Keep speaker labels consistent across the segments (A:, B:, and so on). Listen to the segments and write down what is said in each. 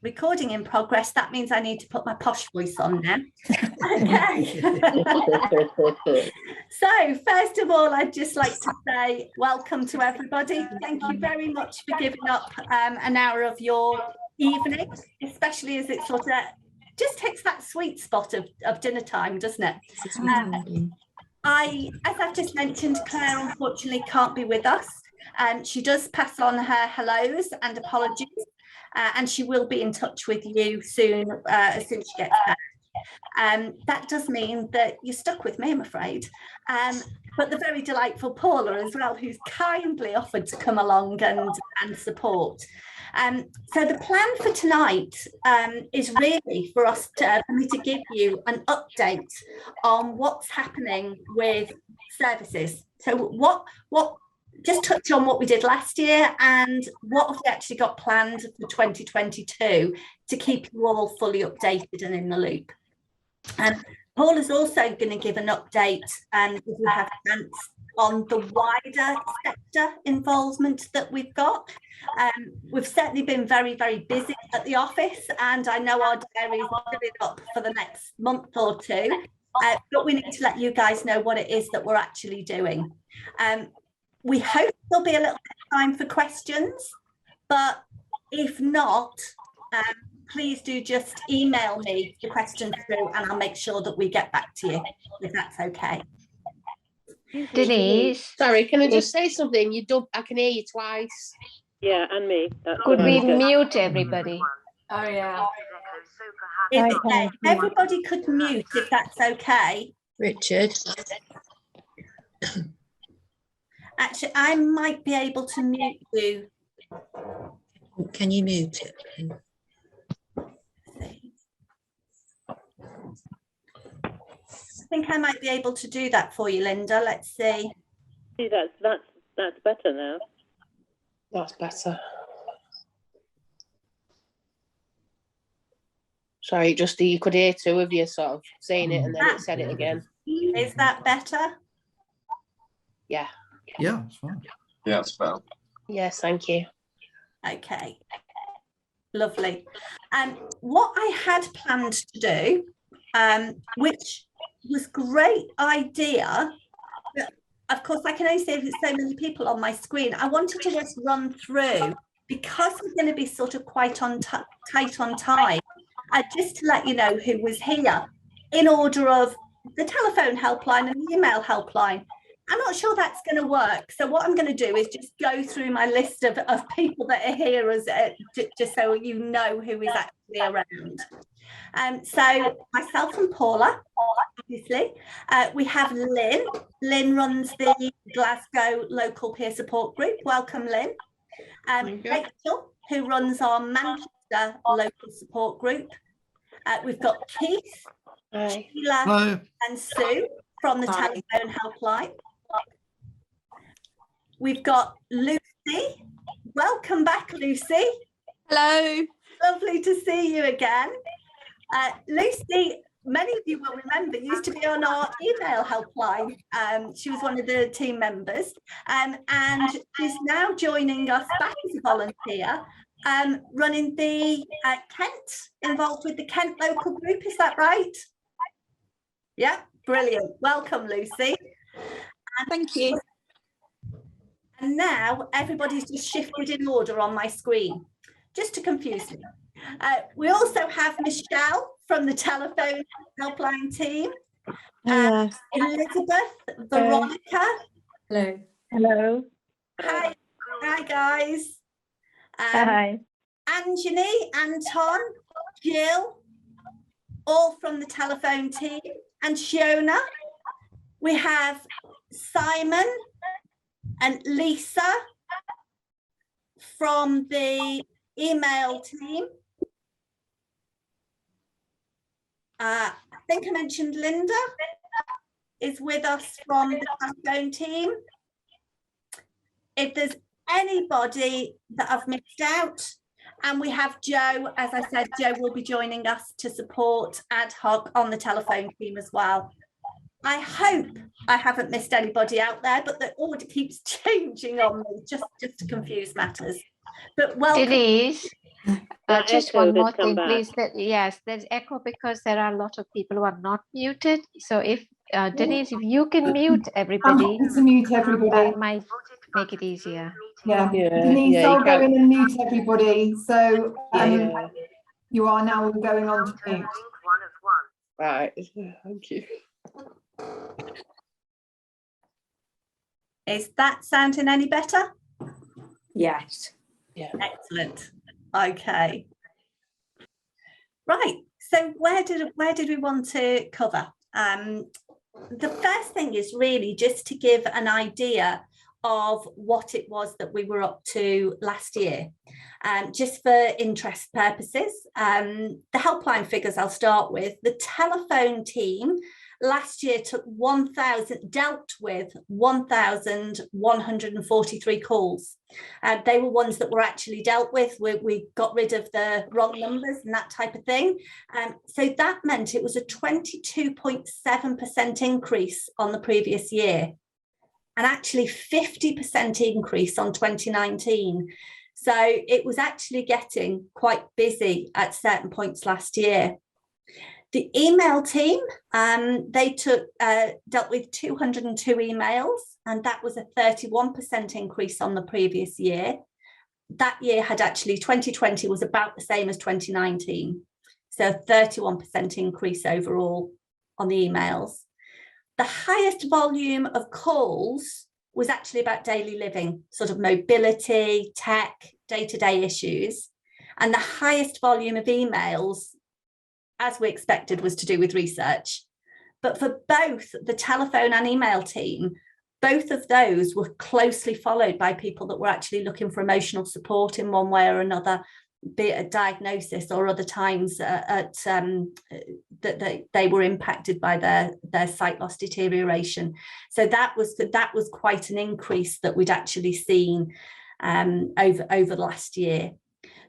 A: Recording in progress. That means I need to put my posh voice on now. Okay. So first of all, I'd just like to say welcome to everybody. Thank you very much for giving up an hour of your evening, especially as it sort of just hits that sweet spot of dinner time, doesn't it? As I've just mentioned, Claire unfortunately can't be with us. She does pass on her hellos and apologies. And she will be in touch with you soon, as soon as she gets back. That does mean that you're stuck with me, I'm afraid. But the very delightful Paula as well, who's kindly offered to come along and support. So the plan for tonight is really for me to give you an update on what's happening with services. So what just touch on what we did last year and what have we actually got planned for 2022 to keep you all fully updated and in the loop. Paul is also going to give an update if we have a chance on the wider sector involvement that we've got. We've certainly been very, very busy at the office, and I know our diary is filling up for the next month or two, but we need to let you guys know what it is that we're actually doing. We hope there'll be a little bit of time for questions, but if not, please do just email me the questions through and I'll make sure that we get back to you, if that's okay.
B: Denise.
C: Sorry, can I just say something? I can hear you twice.
D: Yeah, and me.
B: Could we mute everybody?
E: Oh, yeah.
A: Okay. Everybody could mute if that's okay.
F: Richard.
A: Actually, I might be able to mute you.
F: Can you mute it?
A: I think I might be able to do that for you, Linda. Let's see.
D: See, that's better now.
C: That's better. Sorry, just you could hear two of you sort of saying it and then it said it again.
A: Is that better?
C: Yeah.
G: Yeah, it's fine.
H: Yeah, it's better.
C: Yes, thank you.
A: Okay, lovely. What I had planned to do, which was great idea, but of course I can only say there's so many people on my screen. I wanted to just run through, because we're going to be sort of quite tight on time, just to let you know who was here in order of the telephone helpline and the email helpline. I'm not sure that's going to work. So what I'm going to do is just go through my list of people that are here as just so you know who is actually around. So myself and Paula, obviously. We have Lynn. Lynn runs the Glasgow Local Peer Support Group. Welcome, Lynn. Rachel, who runs our Manchester Local Support Group. We've got Keith, Sheila and Sue from the telephone helpline. We've got Lucy. Welcome back, Lucy.
E: Hello.
A: Lovely to see you again. Lucy, many of you will remember, used to be on our email helpline. She was one of the team members, and she's now joining us back as a volunteer, running the Kent, involved with the Kent local group. Is that right? Yeah, brilliant. Welcome, Lucy.
E: Thank you.
A: And now everybody's just shifted in order on my screen, just to confuse me. We also have Michelle from the telephone helpline team. Elizabeth, Veronica.
E: Hello.
I: Hello.
A: Hi guys.
I: Hi.
A: Anjani, Anton, Jill, all from the telephone team, and Shiona. We have Simon and Lisa from the email team. I think I mentioned Linda is with us from the telephone team. If there's anybody that I've missed out, and we have Joe, as I said, Joe will be joining us to support ad hoc on the telephone team as well. I hope I haven't missed anybody out there, but the order keeps changing on me just to confuse matters. But welcome.
B: Denise,
D: That
B: just
D: echo
B: one more
D: that's come
B: thing,
D: back.
B: please. Yes, there's echo because there are a lot of people who are not muted. So if Denise, if you can mute everybody,
G: To mute everybody.
B: that might make it easier.
G: Yeah.
C: Yeah,
G: Denise,
C: yeah, you
G: I'll go
C: can.
G: in and mute everybody. So
C: Yeah.
G: you are now all going on to mute.
C: Right. Thank you.
A: Is that sounding any better?
E: Yes.
C: Yeah.
A: Excellent. Okay. Right. So where did we want to cover? The first thing is really just to give an idea of what it was that we were up to last year, just for interest purposes. The helpline figures I'll start with. The telephone team last year dealt with 1,143 calls. They were ones that were actually dealt with. We got rid of the wrong numbers and that type of thing. So that meant it was a 22.7% increase on the previous year, and actually 50% increase on 2019. So it was actually getting quite busy at certain points last year. The email team, they dealt with 202 emails, and that was a 31% increase on the previous year. That year had actually, 2020 was about the same as 2019. So 31% increase overall on the emails. The highest volume of calls was actually about daily living, sort of mobility, tech, day-to-day issues. And the highest volume of emails, as we expected, was to do with research. But for both the telephone and email team, both of those were closely followed by people that were actually looking for emotional support in one way or another, be it a diagnosis or other times that they were impacted by their sight loss deterioration. So that was quite an increase that we'd actually seen over last year.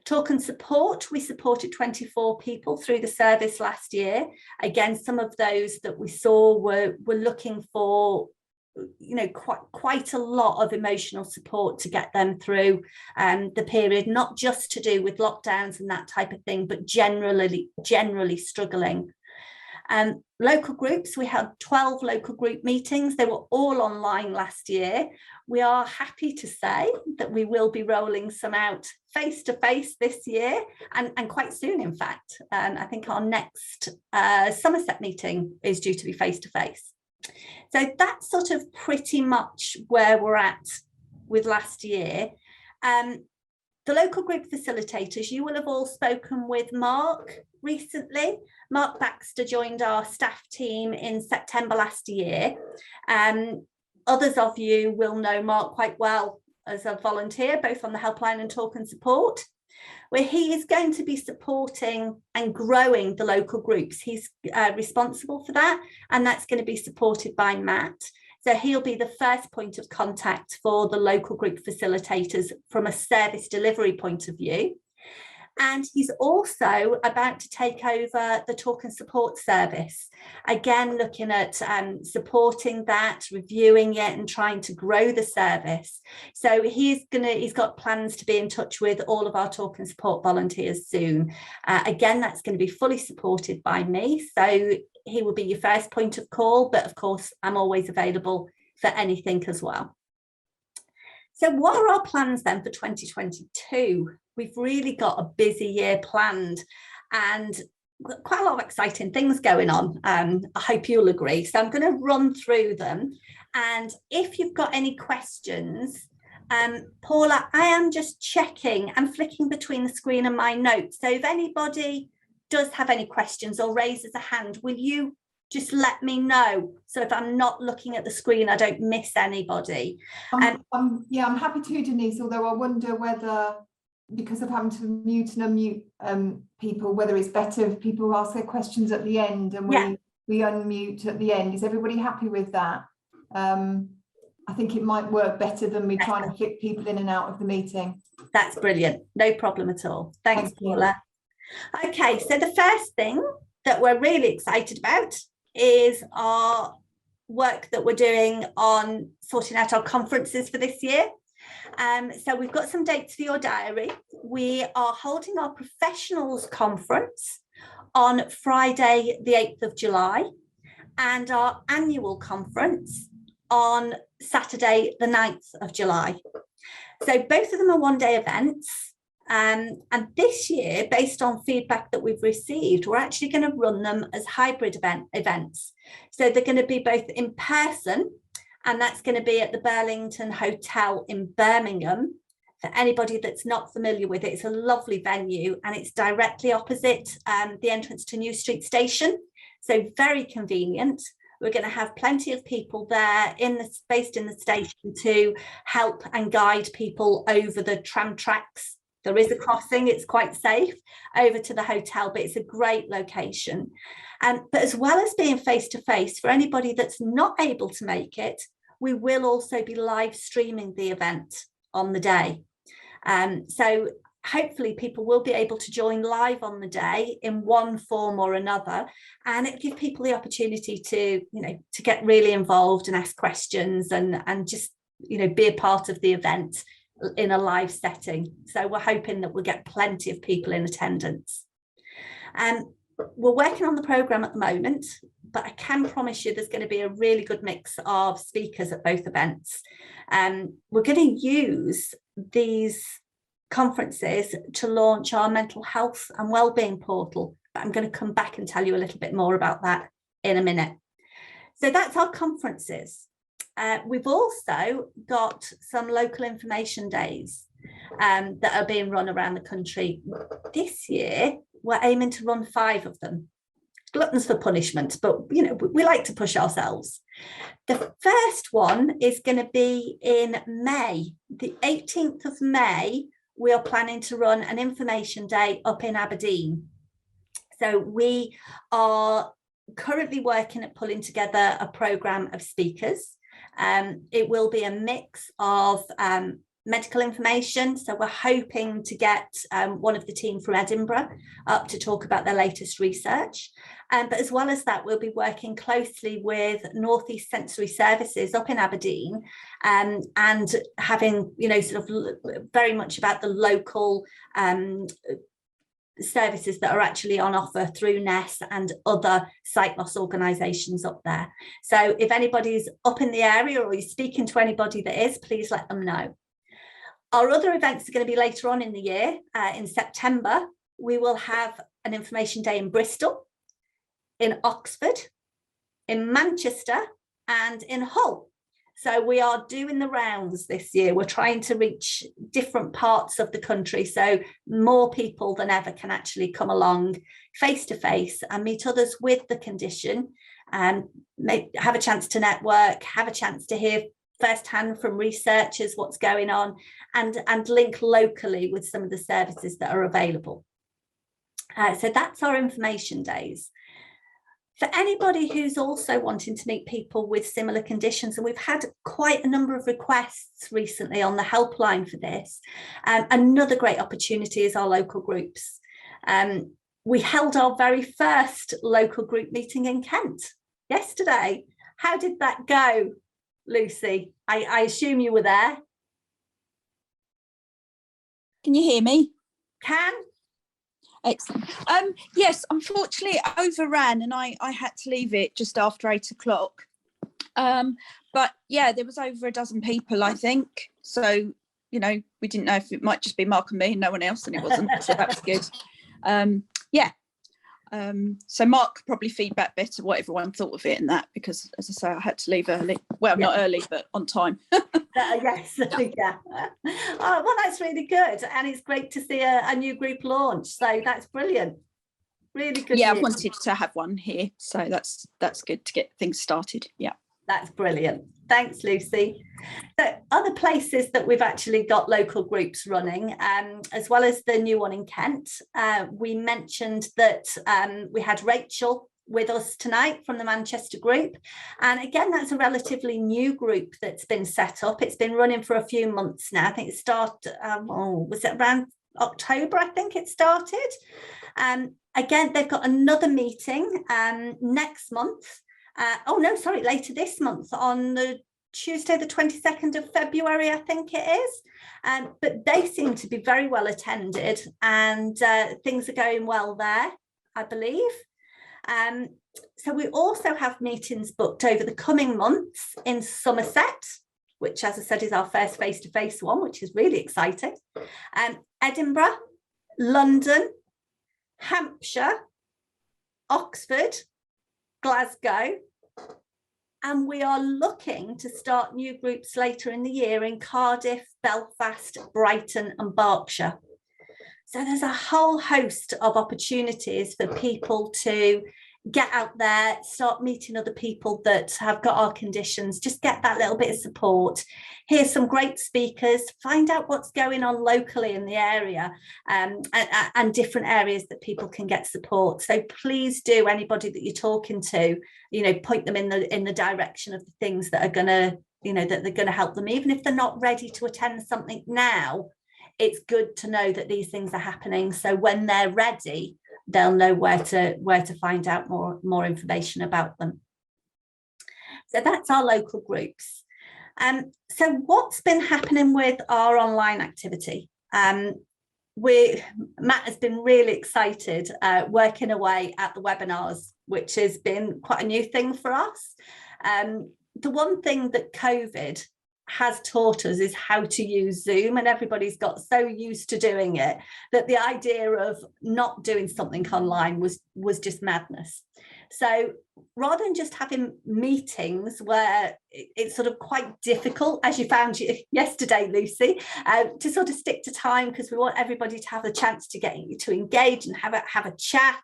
A: Talk and support, we supported 24 people through the service last year. Again, some of those that we saw were looking for, you know, quite a lot of emotional support to get them through the period, not just to do with lockdowns and that type of thing, but generally struggling. Local groups, we had 12 local group meetings. They were all online last year. We are happy to say that we will be rolling some out face-to-face this year, and quite soon, in fact. I think our next Somerset meeting is due to be face-to-face. So that's sort of pretty much where we're at with last year. The local group facilitators, you will have all spoken with Mark recently. Mark Baxter joined our staff team in September last year. Others of you will know Mark quite well as a volunteer, both on the helpline and talk and support, where he is going to be supporting and growing the local groups. He's responsible for that, and that's going to be supported by Matt. So he'll be the first point of contact for the local group facilitators from a service delivery point of view. And he's also about to take over the talk and support service. Again, looking at supporting that, reviewing it and trying to grow the service. So he's got plans to be in touch with all of our talk and support volunteers soon. Again, that's going to be fully supported by me. So he will be your first point of call, but of course, I'm always available for anything as well. So what are our plans then for 2022? We've really got a busy year planned and quite a lot of exciting things going on. I hope you'll agree. So I'm going to run through them. And if you've got any questions, Paula, I am just checking and flicking between the screen and my notes. So if anybody does have any questions or raises a hand, will you just let me know? So if I'm not looking at the screen, I don't miss anybody.
G: Yeah, I'm happy to, Denise, although I wonder whether, because of having to mute and unmute people, whether it's better if people ask their questions at the end and we unmute at the end. Is everybody happy with that? I think it might work better than me trying to flick people in and out of the meeting.
A: That's brilliant. No problem at all. Thanks, Paula. Okay, so the first thing that we're really excited about is our work that we're doing on sorting out our conferences for this year. So we've got some dates for your diary. We are holding our professionals conference on Friday, the 8th of July, and our annual conference on Saturday, the 9th of July. So both of them are one-day events. And this year, based on feedback that we've received, we're actually going to run them as hybrid events. So they're going to be both in person, and that's going to be at the Burlington Hotel in Birmingham. For anybody that's not familiar with it, it's a lovely venue, and it's directly opposite the entrance to New Street Station. So very convenient. We're going to have plenty of people there based in the station to help and guide people over the tram tracks. There is a crossing, it's quite safe, over to the hotel, but it's a great location. But as well as being face-to-face, for anybody that's not able to make it, we will also be live streaming the event on the day. So hopefully people will be able to join live on the day in one form or another, and it gives people the opportunity to, to get really involved and ask questions and just, be a part of the event in a live setting. So we're hoping that we'll get plenty of people in attendance. We're working on the programme at the moment, but I can promise you there's going to be a really good mix of speakers at both events. We're going to use these conferences to launch our mental health and wellbeing portal, but I'm going to come back and tell you a little bit more about that in a minute. So that's our conferences. We've also got some local information days that are being run around the country. This year, we're aiming to run 5 of them. Gluttons for punishment, but we like to push ourselves. The first one is going to be in May. The 18th of May, we are planning to run an information day up in Aberdeen. So we are currently working at pulling together a programme of speakers. It will be a mix of medical information. So we're hoping to get one of the team from Edinburgh up to talk about their latest research. But as well as that, we'll be working closely with North East Sensory Services up in Aberdeen and having, sort of very much about the local services that are actually on offer through NES and other sight loss organisations up there. So if anybody's up in the area or you're speaking to anybody that is, please let them know. Our other events are going to be later on in the year. In September, we will have an information day in Bristol, in Oxford, in Manchester, and in Hull. So we are doing the rounds this year. We're trying to reach different parts of the country so more people than ever can actually come along face to face and meet others with the condition and have a chance to network, have a chance to hear firsthand from researchers what's going on and link locally with some of the services that are available. So that's our information days. For anybody who's also wanting to meet people with similar conditions, and we've had quite a number of requests recently on the helpline for this, another great opportunity is our local groups. We held our very first local group meeting in Kent yesterday. How did that go, Lucy? I assume you were there.
H: Can you hear me?
A: Can.
H: Excellent. Yes, unfortunately it overran and I had to leave it just after 8 o'clock. But yeah, there was over a dozen people, I think. So, we didn't know if it might just be Mark and me and no one else, and it wasn't. So that was good. Yeah. So Mark could probably feedback better what everyone thought of it and that, because as I say, I had to leave early. Well, not early, but on time.
A: Yes, yeah. Oh, well, that's really good, and it's great to see a new group launch. So that's brilliant. Really good.
H: Yeah,
A: news.
H: I wanted to have one here, so that's good to get things started. Yeah.
A: That's brilliant. Thanks, Lucy. So other places that we've actually got local groups running, as well as the new one in Kent, we mentioned that we had Rachel with us tonight from the Manchester group. And again, that's a relatively new group that's been set up. It's been running for a few months now. I think it started, was it around October, I think it started. Again, they've got another meeting next month. Oh no, sorry, later this month on the Tuesday, the 22nd of February, I think it is. But they seem to be very well attended, and things are going well there, I believe. So we also have meetings booked over the coming months in Somerset, which, as I said, is our first face-to-face one, which is really exciting. Edinburgh, London, Hampshire, Oxford, Glasgow, and we are looking to start new groups later in the year in Cardiff, Belfast, Brighton and Berkshire. So there's a whole host of opportunities for people to get out there, start meeting other people that have got our conditions, just get that little bit of support, hear some great speakers, find out what's going on locally in the area, and different areas that people can get support. So please do, anybody that you're talking to, point them in the direction of the things that are going to, that they're going to help them, even if they're not ready to attend something now. It's good to know that these things are happening, so when they're ready, they'll know where to find out more information about them. So that's our local groups. So what's been happening with our online activity? Matt has been really excited working away at the webinars, which has been quite a new thing for us. The one thing that COVID has taught us is how to use Zoom, and everybody's got so used to doing it that the idea of not doing something online was just madness. So rather than just having meetings where it's sort of quite difficult, as you found yesterday, Lucy, to sort of stick to time, because we want everybody to have the chance to engage and have a chat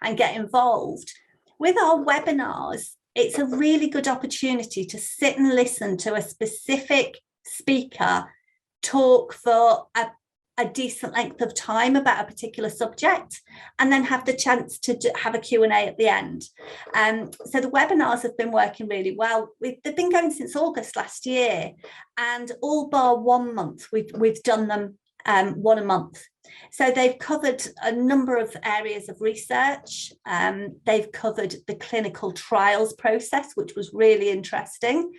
A: and get involved. With our webinars, it's a really good opportunity to sit and listen to a specific speaker talk for a decent length of time about a particular subject, and then have the chance to have a Q&A at the end. So the webinars have been working really well. They've been going since August last year, and all bar 1 month, we've done them one a month. So they've covered a number of areas of research. They've covered the clinical trials process, which was really interesting.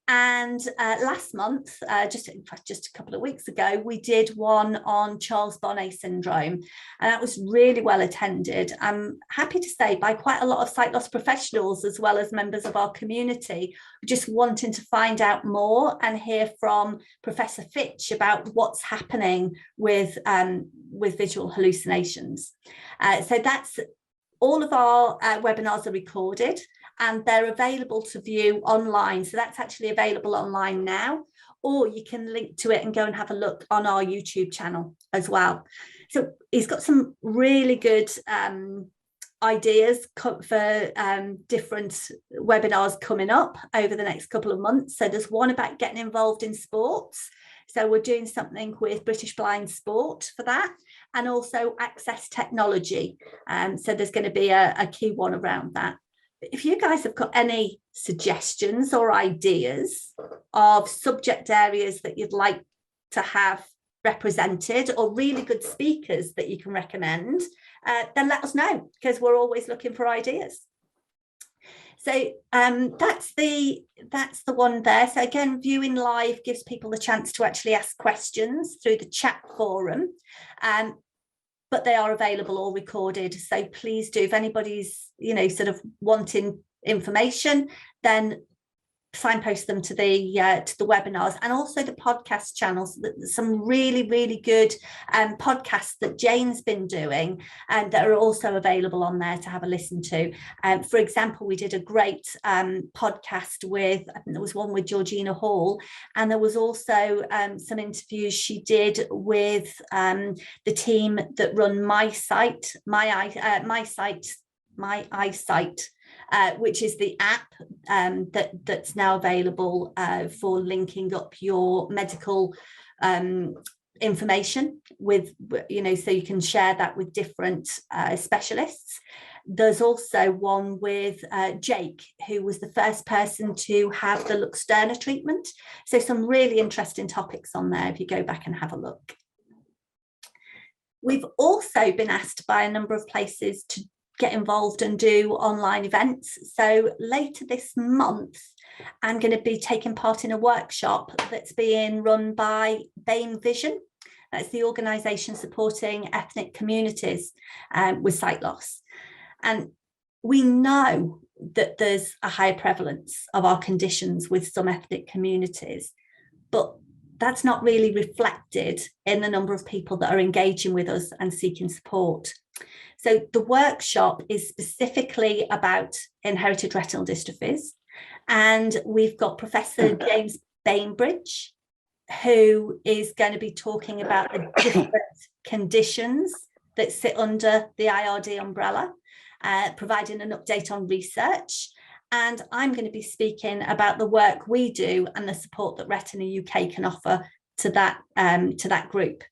A: And last month, just a couple of weeks ago, we did one on Charles Bonnet syndrome, and that was really well attended. I'm happy to say by quite a lot of sight loss professionals, as well as members of our community, just wanting to find out more and hear from Professor Fitch about what's happening with visual hallucinations. So that's all of our webinars are recorded, and they're available to view online. So that's actually available online now, or you can link to it and go and have a look on our YouTube channel as well. So he's got some really good ideas for different webinars coming up over the next couple of months. So there's one about getting involved in sports. So we're doing something with British Blind Sport for that, and also access technology. So there's going to be a key one around that. If you guys have got any suggestions or ideas of subject areas that you'd like to have represented, or really good speakers that you can recommend, then let us know, because we're always looking for ideas. So that's the one there. So again, viewing live gives people the chance to actually ask questions through the chat forum. But they are available or recorded. So please do, if anybody's, sort of wanting information, then signpost them to the webinars, and also the podcast channels. Some really, really good podcasts that Jane's been doing, and that are also available on there to have a listen to. For example, we did a great podcast with, I think there was one with Georgina Hall, and there was also some interviews she did with the team that run My Eyesight, which is the app that's now available for linking up your medical information with, so you can share that with different specialists. There's also one with Jake, who was the first person to have the Luxturna treatment. So some really interesting topics on there if you go back and have a look. We've also been asked by a number of places to get involved and do online events. So later this month, I'm going to be taking part in a workshop that's being run by Bassen-Vision. That's the organisation supporting ethnic communities with sight loss. And we know that there's a higher prevalence of our conditions with some ethnic communities, but that's not really reflected in the number of people that are engaging with us and seeking support. So the workshop is specifically about inherited retinal dystrophies, and we've got Professor James Bainbridge, who is going to be talking about the different conditions that sit under the IRD umbrella, providing an update on research. And I'm going to be speaking about the work we do and the support that Retina UK can offer to that group.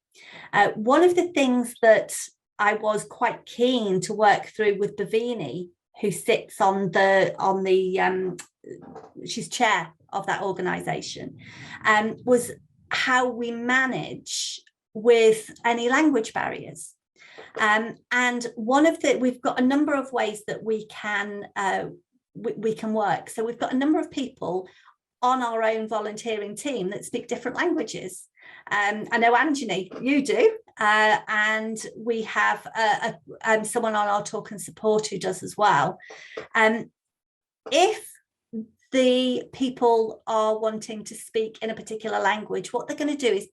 A: One of the things that I was quite keen to work through with Bhavini, who sits on the she's chair of that organisation, was how we manage with any language barriers. And we've got a number of ways that we can work. So we've got a number of people on our own volunteering team that speak different languages. I know, Anjani, you do, and we have someone on our talk and support who does as well. If the people are wanting to speak in a particular language, what they're going to do is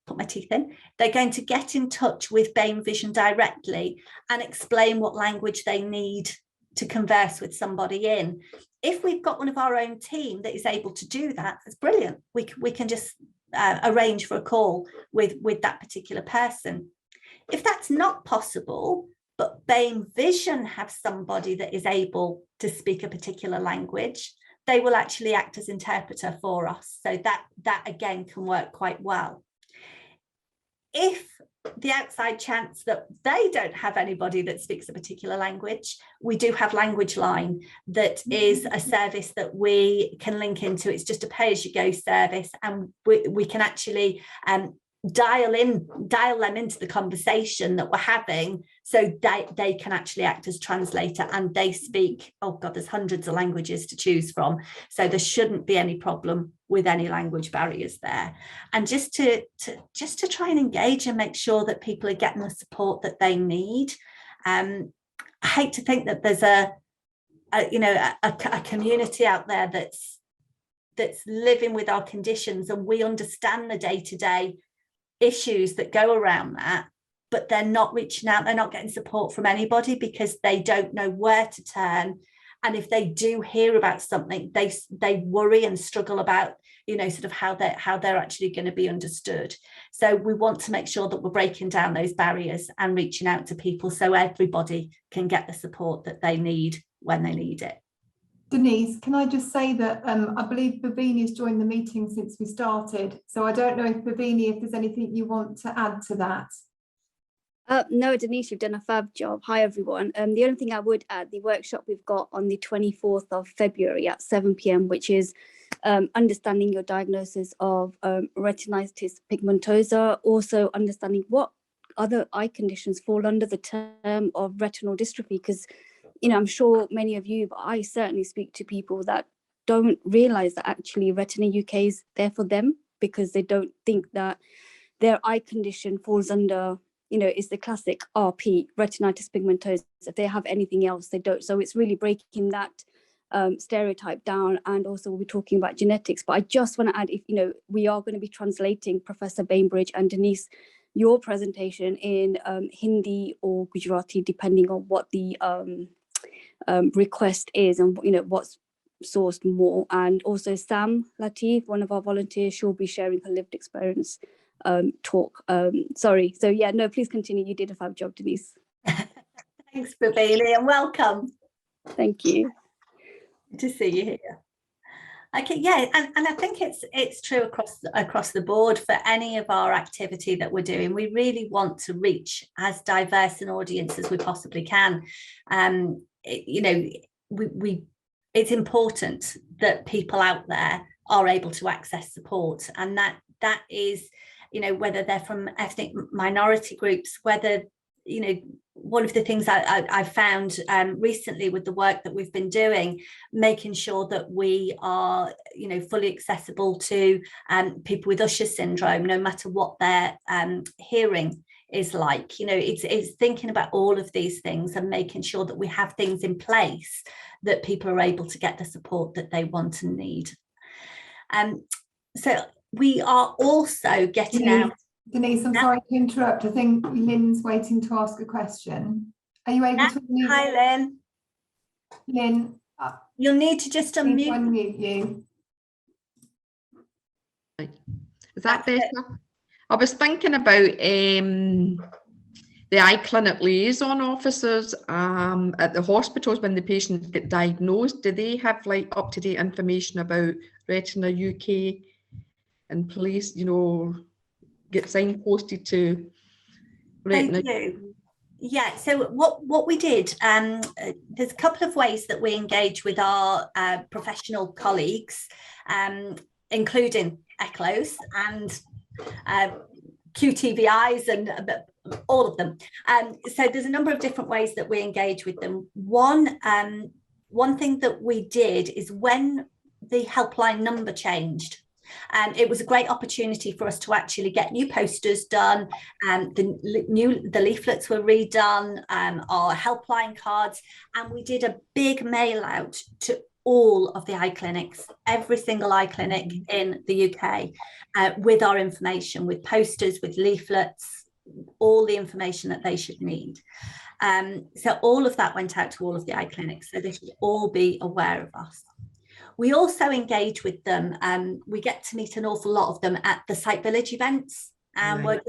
A: put my teeth in. They're going to get in touch with Bassen-Vision directly and explain what language they need to converse with somebody in. If we've got one of our own team that is able to do that, that's brilliant. We can just arrange for a call with that particular person. If that's not possible, but Bassen-Vision have somebody that is able to speak a particular language, they will actually act as interpreter for us. So that again can work quite well. If the outside chance that they don't have anybody that speaks a particular language, we do have Language Line, that is a service that we can link into. It's just a pay-as-you-go service, and we can actually dial them into the conversation that we're having, so they can actually act as translator, and they speak, oh God, there's hundreds of languages to choose from, so there shouldn't be any problem with any language barriers there. And just to try and engage and make sure that people are getting the support that they need. I hate to think that there's a community out there that's living with our conditions, and we understand the day-to-day issues that go around that, but they're not reaching out, they're not getting support from anybody because they don't know where to turn. And if they do hear about something, they worry and struggle about, sort of how they're actually going to be understood. So we want to make sure that we're breaking down those barriers and reaching out to people so everybody can get the support that they need when they need it.
G: Denise, can I just say that I believe Bhavini has joined the meeting since we started. So I don't know if Bhavini, if there's anything you want to add to that.
J: No, Denise, you've done a fab job. Hi, everyone. The only thing I would add, the workshop we've got on the 24th of February at 7 p.m, which is understanding your diagnosis of retinitis pigmentosa, also understanding what other eye conditions fall under the term of retinal dystrophy, because I'm sure many of you, but I certainly speak to people that don't realize that actually Retina UK is there for them, because they don't think that their eye condition falls under, is the classic RP, retinitis pigmentosa. If they have anything else, they don't. So it's really breaking that stereotype down. And also we'll be talking about genetics. But I just want to add, if we are going to be translating Professor Bainbridge and Denise, your presentation in Hindi or Gujarati, depending on what the request is and what's sourced more. And also Sam Latif, one of our volunteers, she'll be sharing her lived experience talk. Sorry, so yeah, no, please continue. You did a fab job, Denise.
A: Thanks, Bhavini, and welcome.
J: Thank you.
A: Good to see you here. Okay, yeah, and I think it's true across the board for any of our activity that we're doing. We really want to reach as diverse an audience as we possibly can. It's important that people out there are able to access support, and that is, whether they're from ethnic minority groups, whether one of the things I found recently with the work that we've been doing, making sure that we are, fully accessible to people with Usher syndrome, no matter what their hearing is like. It's thinking about all of these things and making sure that we have things in place that people are able to get the support that they want and need. So we are also getting out.
G: Denise, I'm sorry to interrupt. I think Lynn's waiting to ask a question. Are you able to unmute?
A: Hi, Lynn.
G: Lynn,
A: you'll need to just
G: unmute you.
K: Is that better? I was thinking about the eye clinic liaison officers at the hospitals when the patients get diagnosed. Do they have like up-to-date information about Retina UK and police, get signposted to Retina?
A: They do. Yeah, so what we did, there's a couple of ways that we engage with our professional colleagues, including ECLOs and QTVIs and all of them. So there's a number of different ways that we engage with them. One thing that we did is when the helpline number changed, it was a great opportunity for us to actually get new posters done, the leaflets were redone, our helpline cards, and we did a big mail out to all of the eye clinics, every single eye clinic in the UK, with our information, with posters, with leaflets, all the information that they should need. So all of that went out to all of the eye clinics, so they should all be aware of us. We also engage with them. We get to meet an awful lot of them at the Sight Village events, and we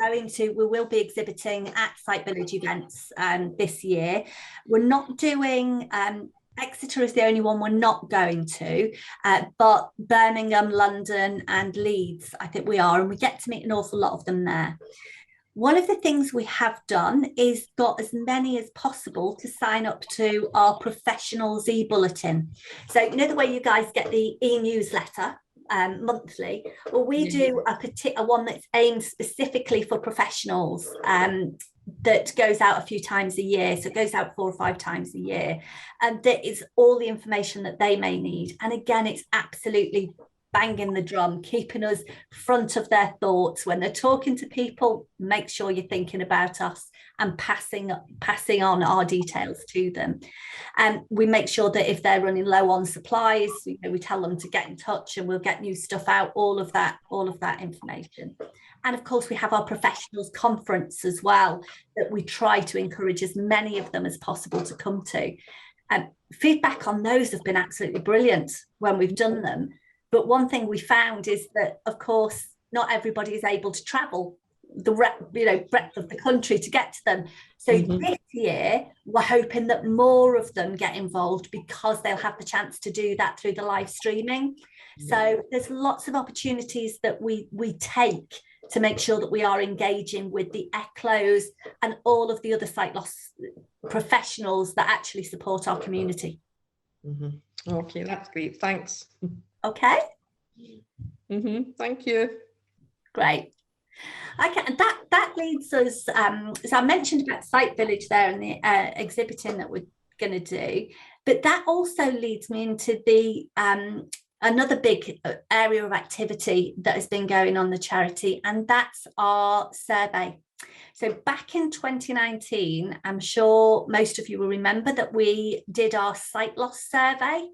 A: will be exhibiting at Sight Village events this year. We're not doing Exeter is the only one we're not going to, but Birmingham, London and Leeds, I think we are, and we get to meet an awful lot of them there. One of the things we have done is got as many as possible to sign up to our professionals e-bulletin. So the way you guys get the e-newsletter monthly, well, we do a one that's aimed specifically for professionals, that goes out a few times a year. So it goes out 4 or 5 times a year, and that is all the information that they may need. And again, it's absolutely banging the drum, keeping us front of their thoughts when they're talking to people. Make sure you're thinking about us and passing on our details to them. And we make sure that if they're running low on supplies, we tell them to get in touch and we'll get new stuff out, all of that information. And of course, we have our professionals conference as well, that we try to encourage as many of them as possible to come to. Feedback on those have been absolutely brilliant when we've done them. But one thing we found is that, of course, not everybody is able to travel the breadth of the country to get to them. So this year, we're hoping that more of them get involved because they'll have the chance to do that through the live streaming. So there's lots of opportunities that we take to make sure that we are engaging with the ECLOs and all of the other sight loss professionals that actually support our community.
K: Okay, that's great. Thanks.
A: Okay.
K: Thank you.
A: Great. Okay, and that leads us. So I mentioned about Sight Village there and the exhibiting that we're going to do, but that also leads me into the another big area of activity that has been going on the charity, and that's our survey. So back in 2019, I'm sure most of you will remember that we did our sight loss survey,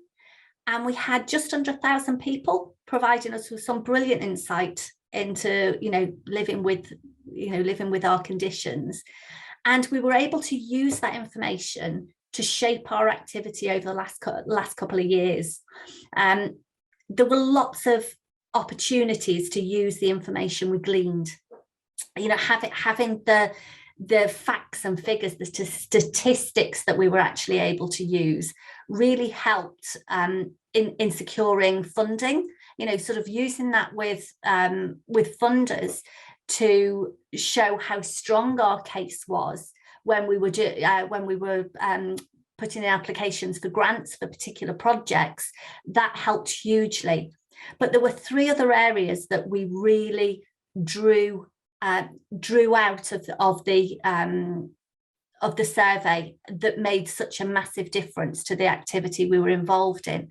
A: and we had just under 1,000 people providing us with some brilliant insight into, living with our conditions. And we were able to use that information to shape our activity over the last couple of years. There were lots of opportunities to use the information we gleaned. Having the facts and figures, the statistics that we were actually able to use really helped in securing funding, sort of using that with funders to show how strong our case was when we were putting in applications for grants for particular projects. That helped hugely. But there were 3 other areas that we really drew out of the of the survey that made such a massive difference to the activity we were involved in.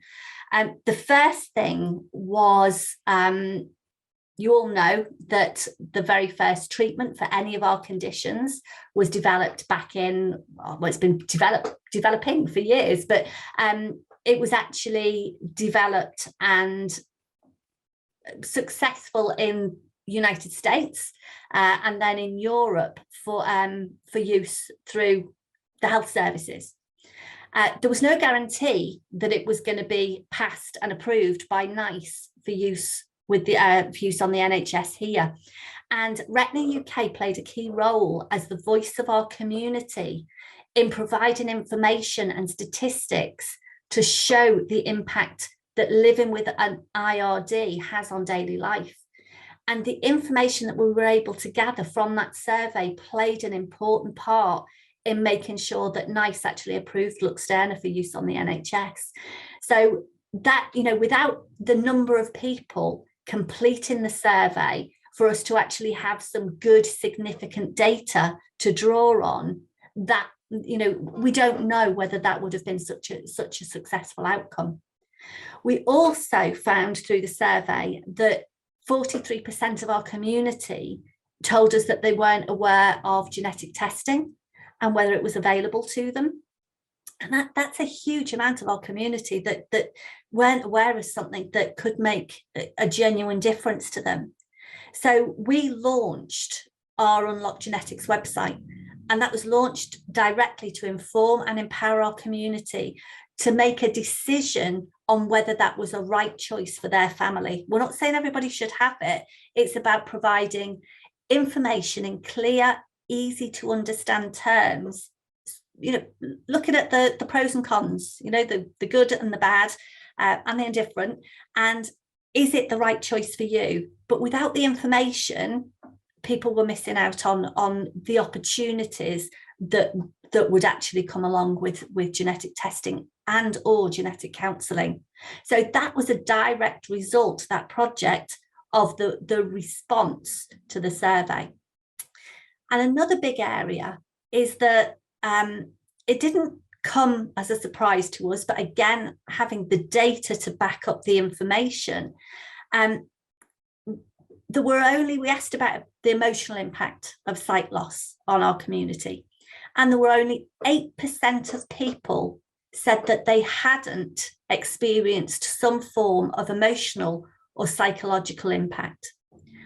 A: The first thing was, you all know that the very first treatment for any of our conditions was developed back in, well, it's been developing for years, but it was actually developed and successful in United States and then in Europe for use through the health services. There was no guarantee that it was going to be passed and approved by NICE for use with the for use on the NHS here. And Retina UK played a key role as the voice of our community in providing information and statistics to show the impact that living with an IRD has on daily life. And the information that we were able to gather from that survey played an important part in making sure that NICE actually approved Luxturna for use on the NHS. So that, you know, without the number of people completing the survey for us to actually have some good, significant data to draw on, that, you know, we don't know whether that would have been such a successful outcome. We also found through the survey that 43% of our community told us that they weren't aware of genetic testing and whether it was available to them. And that's a huge amount of our community that weren't aware of something that could make a genuine difference to them. So we launched our Unlock Genetics website, and that was launched directly to inform and empower our community to make a decision on whether that was a right choice for their family. We're not saying everybody should have it. It's about providing information in clear, easy to understand terms, you know, looking at the pros and cons, you know, the good and the bad and the indifferent, and is it the right choice for you? But without the information, people were missing out on the opportunities that would actually come along with genetic testing and or genetic counselling. So that was a direct result, that project, of the response to the survey. And another big area is that it didn't come as a surprise to us, but again, having the data to back up the information, we asked about the emotional impact of sight loss on our community, and there were only 8% of people said that they hadn't experienced some form of emotional or psychological impact.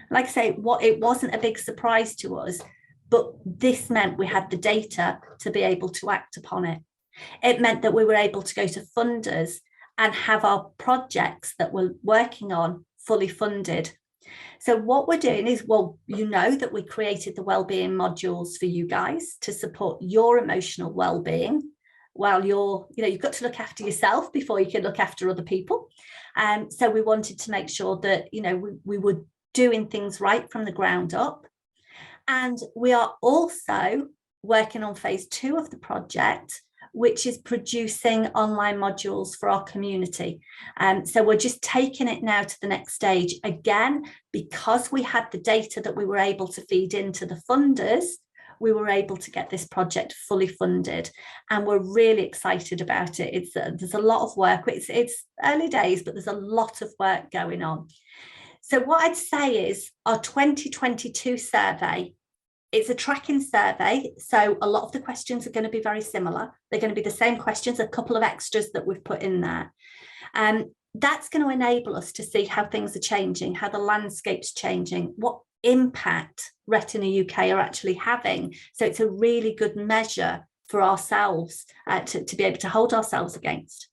A: Like I say, it wasn't a big surprise to us, but this meant we had the data to be able to act upon it. It meant that we were able to go to funders and have our projects that we're working on fully funded. So what we're doing is, well, you know that we created the wellbeing modules for you guys to support your emotional well-being while you've got to look after yourself before you can look after other people. So we wanted to make sure that, you know, we were doing things right from the ground up. And we are also working on phase 2 of the project, which is producing online modules for our community. So we're just taking it now to the next stage. Again, because we had the data that we were able to feed into the funders, we were able to get this project fully funded, and we're really excited about it. There's a lot of work. It's early days, but there's a lot of work going on. So what I'd say is our 2022 survey, it's a tracking survey, so a lot of the questions are going to be very similar. They're going to be the same questions, a couple of extras that we've put in there. That's going to enable us to see how things are changing, how the landscape's changing, what impact Retina UK are actually having. So it's a really good measure for ourselves to be able to hold ourselves against.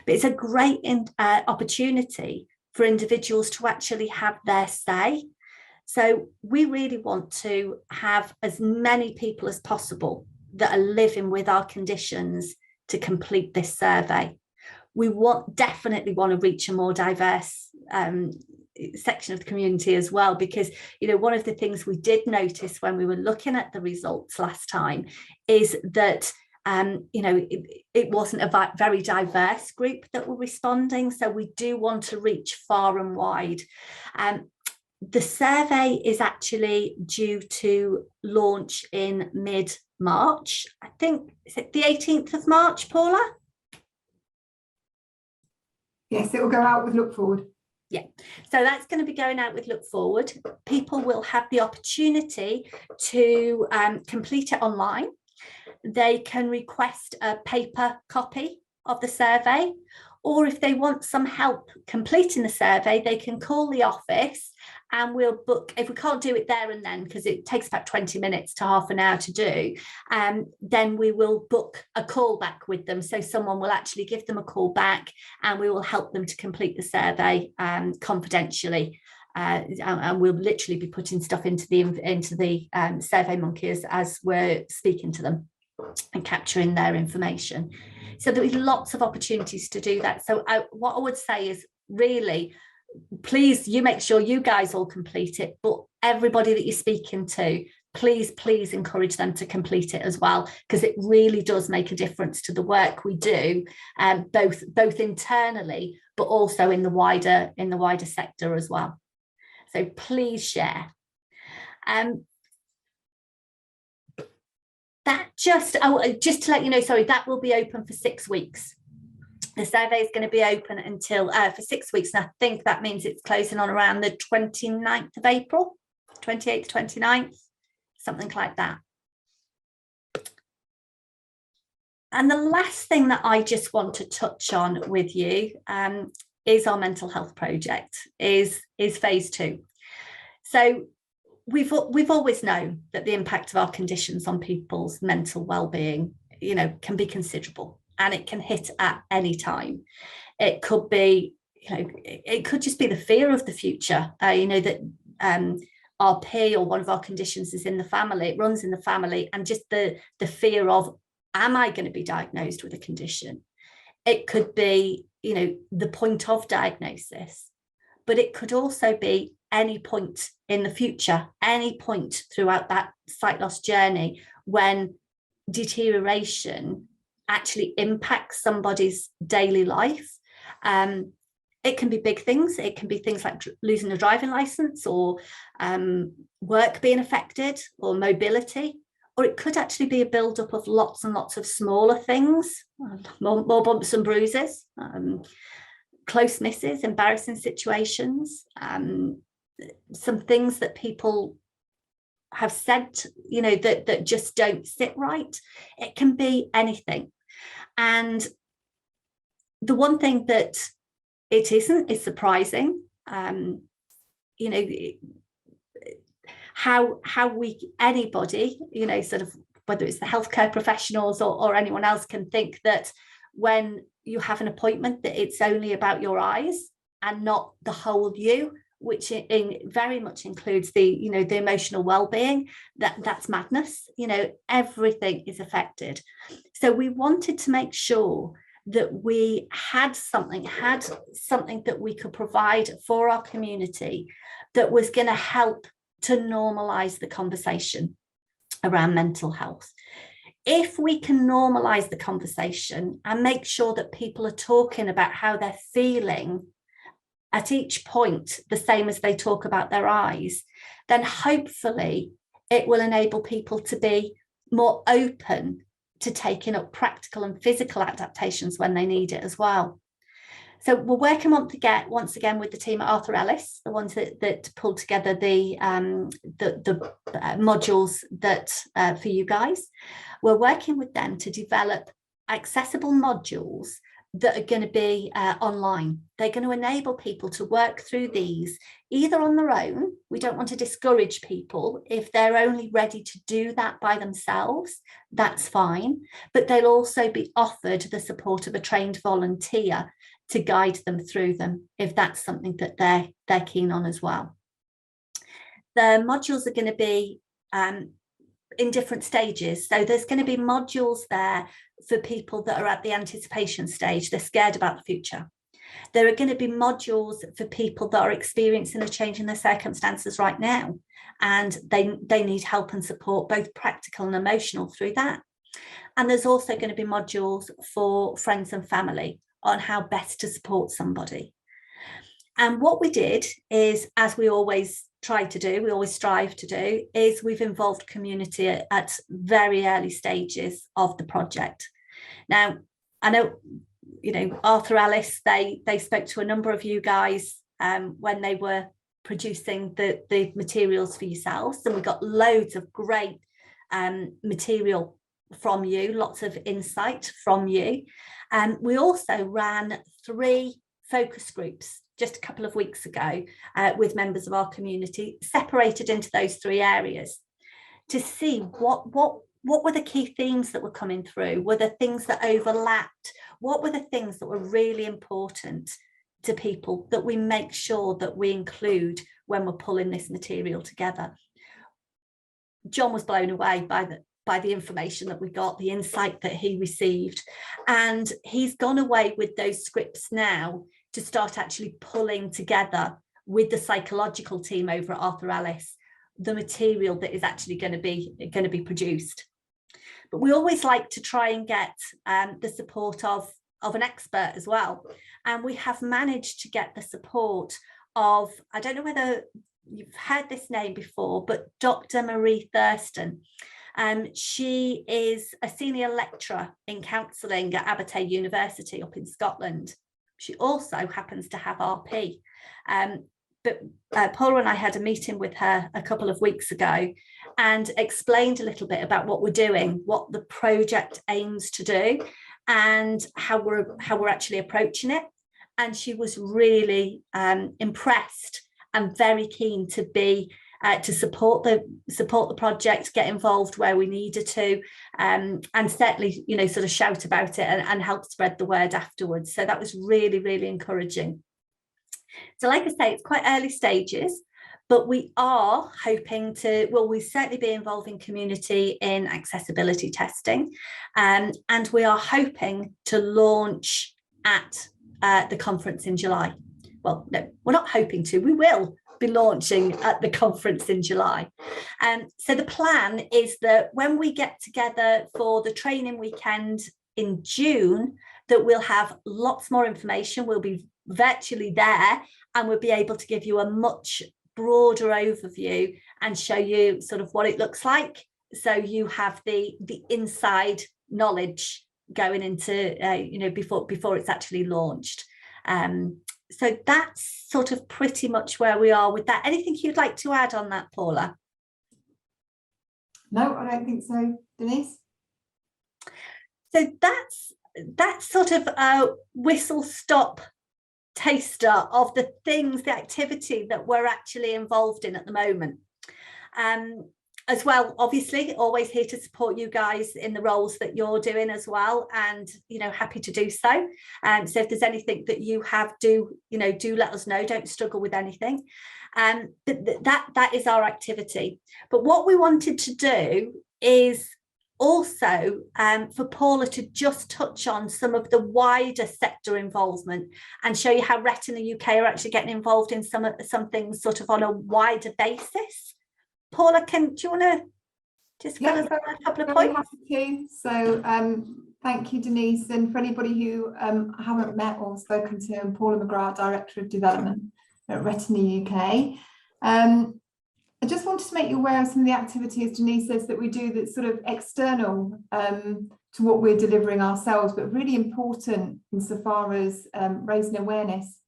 A: But it's a great opportunity for individuals to actually have their say. So we really want to have as many people as possible that are living with our conditions to complete this survey. We definitely want to reach a more diverse section of the community as well, because, you know, one of the things we did notice when we were looking at the results last time is that you know, it wasn't a very diverse group that were responding. So we do want to reach far and wide. The survey is actually due to launch in March. I think, is it the 18th of March, Paula?
G: Yes, it will go out with Look Forward.
A: Yeah, so that's going to be going out with Look Forward. People will have the opportunity to complete it online. They can request a paper copy of the survey, or if they want some help completing the survey, they can call the office and we'll book. If we can't do it there and then, because it takes about 20 minutes to half an hour to do, then we will book a call back with them. So someone will actually give them a call back and we will help them to complete the survey confidentially. And we'll literally be putting stuff into the Survey Monkey as we're speaking to them and capturing their information. So there'll be lots of opportunities to do that. So what I would say is, really, please, you make sure you guys all complete it, but everybody that you're speaking to, please encourage them to complete it as well, because it really does make a difference to the work we do, both internally, but also in the wider sector as well. So please share. That just to let you know, sorry, that will be open for 6 weeks. The survey is going to be open until for 6 weeks, and I think that means it's closing on around the 29th of April, 28th, 29th, something like that. And the last thing that I just want to touch on with you is our mental health project, is phase 2. So we've always known that the impact of our conditions on people's mental well-being, can be considerable, and it can hit at any time. It could be, it could just be the fear of the future, that RP or one of our conditions is in the family, it runs in the family, and just the fear of, am I going to be diagnosed with a condition? It could be, the point of diagnosis, but it could also be any point in the future, any point throughout that sight loss journey when deterioration actually impacts somebody's daily life. It can be big things. It can be things like losing a driving license, or work being affected, or mobility, or it could actually be a build-up of lots and lots of smaller things, more bumps and bruises, close misses, embarrassing situations, some things that people have said, that just don't sit right. It can be anything. And the one thing that it isn't is surprising, how anybody, sort of, whether it's the healthcare professionals or anyone else, can think that when you have an appointment that it's only about your eyes and not the whole you, which very much includes the the emotional well-being. That's madness. Everything is affected. So we wanted to make sure that we had something that we could provide for our community that was going to help to normalize the conversation around mental health. If we can normalize the conversation and make sure that people are talking about how they're feeling at each point, the same as they talk about their eyes, then hopefully it will enable people to be more open to taking up practical and physical adaptations when they need it as well. So we're working once again with the team at Arthur Ellis, the ones that pulled together the modules that for you guys. We're working with them to develop accessible modules that are going to be online. They're going to enable people to work through these either on their own. We don't want to discourage people. If they're only ready to do that by themselves, that's fine. But they'll also be offered the support of a trained volunteer to guide them through them, if that's something that they're keen on as well. The modules are going to be in different stages. So there's going to be modules there for people that are at the anticipation stage. They're scared about the future. There are going to be modules for people that are experiencing a change in their circumstances right now, and they need help and support, both practical and emotional, through that. And there's also going to be modules for friends and family on how best to support somebody. And what we did is, as we always try to do, we always strive to do, is we've involved community at very early stages of the project. Now, I know, you know, Arthur Ellis, they spoke to a number of you guys when they were producing the materials for yourselves, and we got loads of great material from you, lots of insight from you. And we also ran 3 focus groups just a couple of weeks ago with members of our community, separated into those 3 areas to see what were the key themes that were coming through, were the things that overlapped, what were the things that were really important to people that we make sure that we include when we're pulling this material together. John was blown away by the information that we got, the insight that he received, and he's gone away with those scripts now to start actually pulling together with the psychological team over at Arthur Ellis the material that is actually going to be produced. But we always like to try and get the support of an expert as well, and we have managed to get the support of, I don't know whether you've heard this name before, but Dr. Marie Thurston. She is a senior lecturer in counselling at Abertay University up in Scotland. She also happens to have RP. But Paula and I had a meeting with her a couple of weeks ago and explained a little bit about what we're doing, what the project aims to do, and how we're actually approaching it. And she was really impressed and very keen to be to support the project, get involved where we needed to, and certainly, you know, sort of shout about it and help spread the word afterwards. So that was really, really encouraging. So like I say, it's quite early stages, but we are hoping to, well, we certainly be involving community in accessibility testing, and we are hoping to launch at the conference in July. Well, no, we're not hoping to, we will be launching at the conference in July. So the plan is that when we get together for the training weekend in June, that we'll have lots more information. We'll be virtually there, and we'll be able to give you a much broader overview and show you sort of what it looks like, so you have the inside knowledge going into you know, before it's actually launched. So that's sort of pretty much where we are with that. Anything you'd like to add on that, Paula?
G: No, I don't think so, Denise.
A: So that's sort of a whistle-stop taster of the things, the activity that we're actually involved in at the moment. As well, obviously, always here to support you guys in the roles that you're doing as well, and, you know, happy to do so. So if there's anything that you have, do let us know. Don't struggle with anything. That is our activity. But what we wanted to do is also for Paula to just touch on some of the wider sector involvement and show you how RET in the UK are actually getting involved in some things sort of on a wider basis. Paula, do you want to just fill us on a couple of points?
G: Happy to. So thank you, Denise. And for anybody who haven't met or spoken to, I'm Paula McGrath, Director of Development at RET in the UK. I just wanted to make you aware of some of the activities, Denise says, that we do that's sort of external to what we're delivering ourselves, but really important insofar as raising awareness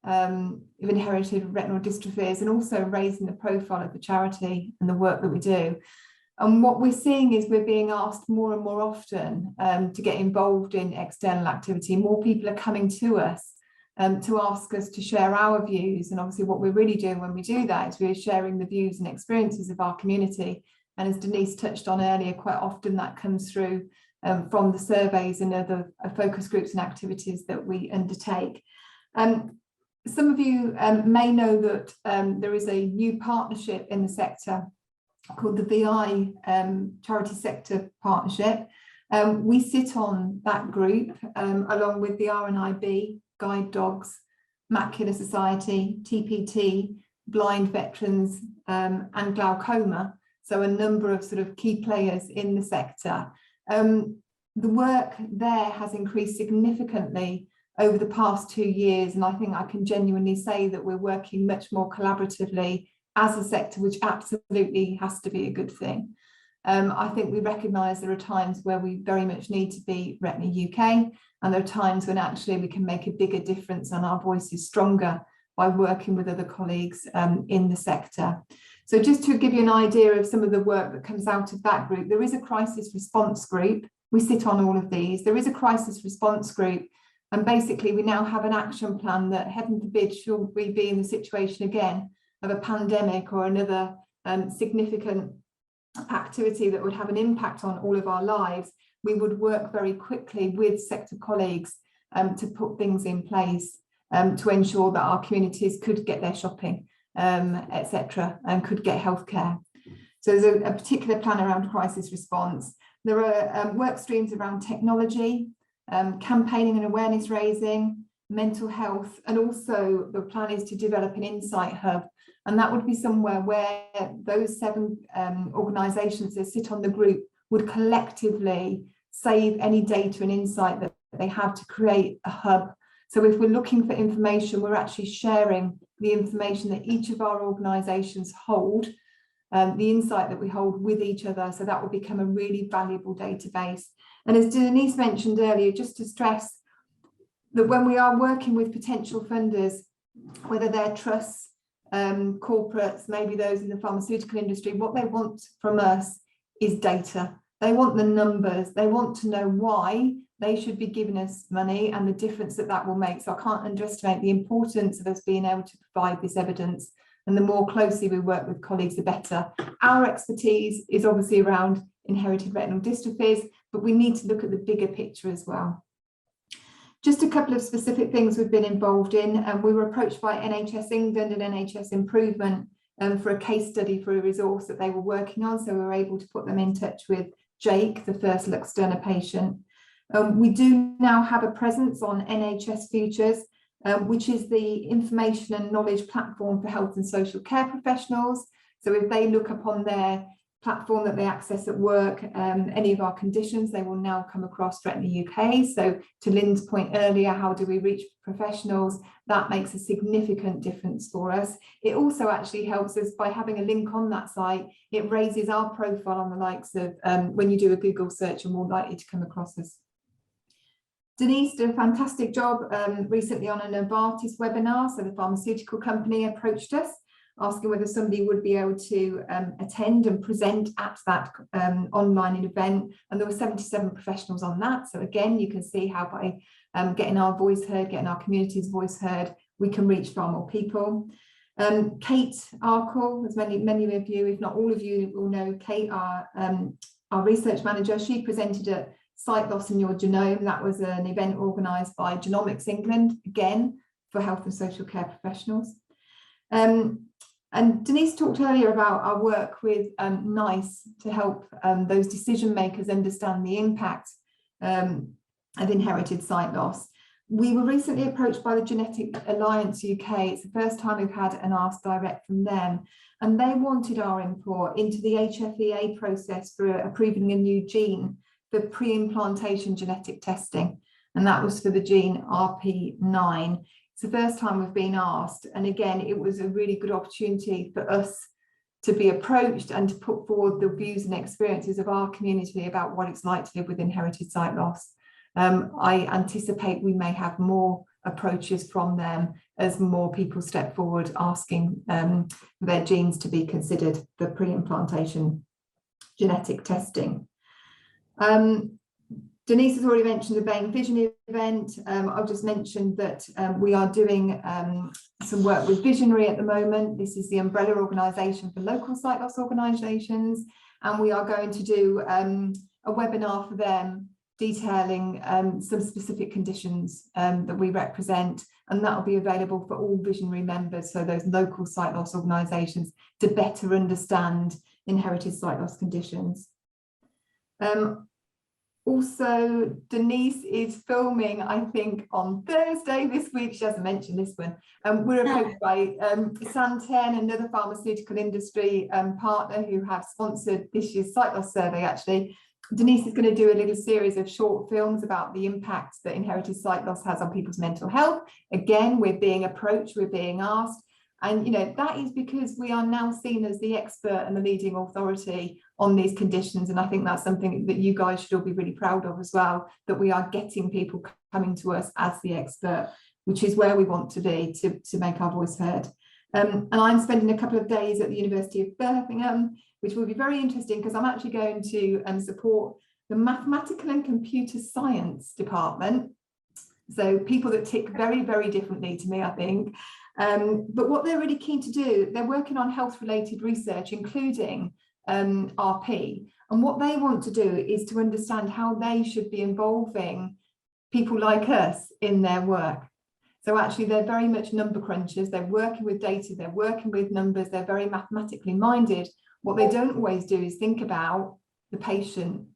G: of inherited retinal dystrophies, and also raising the profile of the charity and the work that we do. And what we're seeing is we're being asked more and more often to get involved in external activity. More people are coming to us to ask us to share our views. And obviously what we're really doing when we do that is we're sharing the views and experiences of our community. And as Denise touched on earlier, quite often that comes through from the surveys and other focus groups and activities that we undertake. Some of you may know that there is a new partnership in the sector called the VI Charity Sector Partnership. We sit on that group along with the RNIB, Guide Dogs, Macular Society, TPT, Blind Veterans and Glaucoma. So a number of sort of key players in the sector. The work there has increased significantly over the past 2 years, and I think I can genuinely say that we're working much more collaboratively as a sector, which absolutely has to be a good thing. I think we recognise there are times where we very much need to be Retina UK, and there are times when actually we can make a bigger difference and our voice is stronger by working with other colleagues in the sector. So just to give you an idea of some of the work that comes out of that group, there is a crisis response group. We sit on all of these. There is a crisis response group, and basically we now have an action plan that, heaven forbid, should we be in the situation again of a pandemic or another significant activity that would have an impact on all of our lives, we would work very quickly with sector colleagues to put things in place to ensure that our communities could get their shopping, etc., and could get healthcare. So there's a particular plan around crisis response. There are work streams around technology, campaigning and awareness raising, mental health, and also the plan is to develop an insight hub. And that would be somewhere where those 7 organisations that sit on the group would collectively save any data and insight that they have to create a hub. So if we're looking for information, we're actually sharing the information that each of our organisations hold, the insight that we hold with each other. So that will become a really valuable database. And as Denise mentioned earlier, just to stress that when we are working with potential funders, whether they're trusts, corporates, maybe those in the pharmaceutical industry, what they want from us is data. They want the numbers. They want to know why they should be giving us money and the difference that that will make. So I can't underestimate the importance of us being able to provide this evidence. And the more closely we work with colleagues, the better. Our expertise is obviously around inherited retinal dystrophies, but we need to look at the bigger picture as well. Just a couple of specific things we've been involved in, and we were approached by NHS England and NHS Improvement for a case study for a resource that they were working on. So we were able to put them in touch with Jake, the first Luxturna patient. We do now have a presence on NHS Futures, which is the information and knowledge platform for health and social care professionals. So if they look upon their platform that they access at work, any of our conditions, they will now come across Retina UK. So to Lynn's point earlier, how do we reach professionals? That makes a significant difference for us. It also actually helps us by having a link on that site. It raises our profile on the likes of when you do a Google search, you're more likely to come across us. Denise did a fantastic job recently on a Novartis webinar. So the pharmaceutical company approached us, asking whether somebody would be able to attend and present at that online event. And there were 77 professionals on that. So again, you can see how by getting our voice heard, getting our community's voice heard, we can reach far more people. Kate Arkle, as many of you, if not all of you, will know Kate, our research manager. She presented at Sight Loss in Your Genome. That was an event organised by Genomics England, again, for health and social care professionals. And Denise talked earlier about our work with NICE to help those decision makers understand the impact of inherited sight loss. We were recently approached by the Genetic Alliance UK. It's the first time we've had an Ask Direct from them, and they wanted our input into the HFEA process for approving a new gene for pre-implantation genetic testing, and that was for the gene RP9. It's the first time we've been asked, and again, it was a really good opportunity for us to be approached and to put forward the views and experiences of our community about what it's like to live with inherited sight loss. I anticipate we may have more approaches from them as more people step forward asking their genes to be considered for pre-implantation genetic testing. Denise has already mentioned the Bain Vision event. I'll just mention that we are doing some work with Visionary at the moment. This is the umbrella organisation for local sight loss organisations, and we are going to do a webinar for them detailing some specific conditions that we represent, and that will be available for all Visionary members, so those local sight loss organisations, to better understand inherited sight loss conditions. Also, Denise is filming, I think, on Thursday this week. She hasn't mentioned this one. We're approached by Santen, another pharmaceutical industry partner who have sponsored this year's sight loss survey, actually. Denise is going to do a little series of short films about the impact that inherited sight loss has on people's mental health. Again, we're being approached, we're being asked, And, you know, that is because we are now seen as the expert and the leading authority on these conditions. And I think that's something that you guys should all be really proud of as well, that we are getting people coming to us as the expert, which is where we want to be to make our voice heard. And I'm spending a couple of days at the University of Birmingham, which will be very interesting because I'm actually going to support the Mathematical and Computer Science department. So people that tick very, very differently to me, I think. But what they're really keen to do, they're working on health-related research, including RP. And what they want to do is to understand how they should be involving people like us in their work. So actually, they're very much number crunchers. They're working with data, they're working with numbers, they're very mathematically minded. What they don't always do is think about the patient,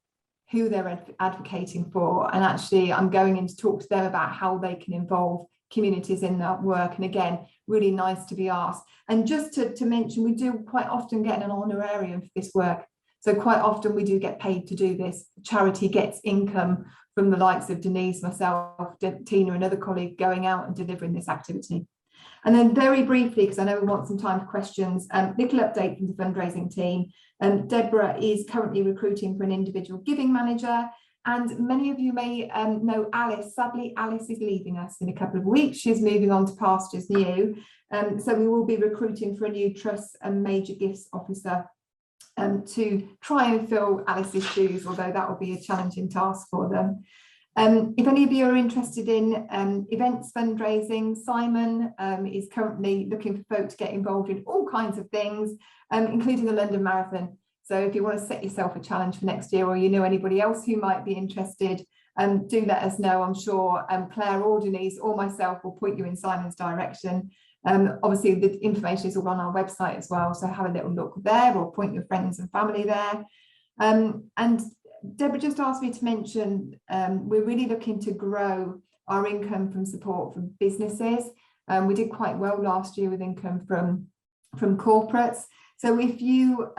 G: who they're advocating for. And actually, I'm going in to talk to them about how they can involve communities in that work. And again, really nice to be asked. And just to mention, we do quite often get an honorarium for this work. So quite often we do get paid to do this. Charity gets income from the likes of Denise, myself, Tina, another colleague going out and delivering this activity. And then very briefly, because I know we want some time for questions, little update from the fundraising team. Deborah is currently recruiting for an individual giving manager. And many of you may know Alice. Sadly, Alice is leaving us in a couple of weeks. She's moving on to pastures new. So we will be recruiting for a new trust and major gifts officer to try and fill Alice's shoes, although that will be a challenging task for them. If any of you are interested in events fundraising, Simon is currently looking for folk to get involved in all kinds of things, including the London Marathon. So if you want to set yourself a challenge for next year, or you know anybody else who might be interested, do let us know. I'm sure Claire or Denise or myself will point you in Simon's direction. Obviously, the information is all on our website as well, so have a little look there or point your friends and family there. And Deborah just asked me to mention, we're really looking to grow our income from support from businesses. We did quite well last year with income from corporates. So if your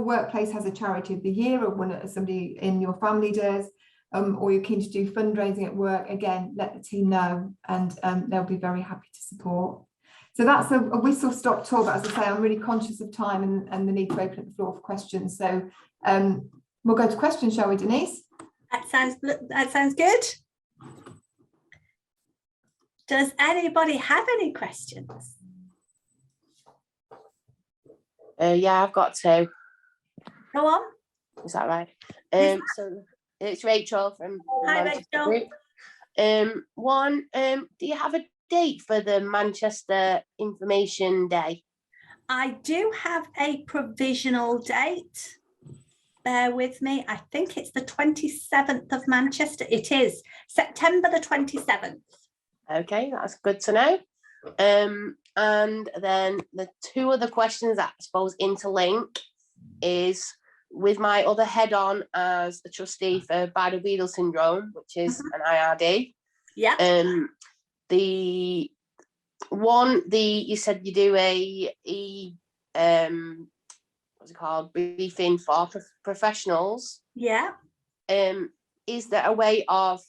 G: workplace has a charity of the year, or one somebody in your family does, or you're keen to do fundraising at work, again, let the team know, and they'll be very happy to support. So that's a whistle-stop tour, but as I say, I'm really conscious of time and the need to open up the floor for questions. So we'll go to questions, shall we, Denise?
A: That sounds good. Does anybody have any questions?
C: Yeah, I've got two.
A: Go on.
C: Is that right? So it's Rachel from
A: Hi,
C: Manchester
A: Rachel.
C: Group. One, do you have a date for the Manchester Information Day?
A: I do have a provisional date. Bear with me. I think it's the 27th of Manchester. It is September the 27th.
C: Okay, that's good to know. And then the two other questions that I suppose interlink is with my other head on as a trustee for Bardet-Biedl syndrome, which is an IRD.
A: Yeah.
C: You said you do what's it called, briefing for professionals.
A: Yeah.
C: Is there a way of,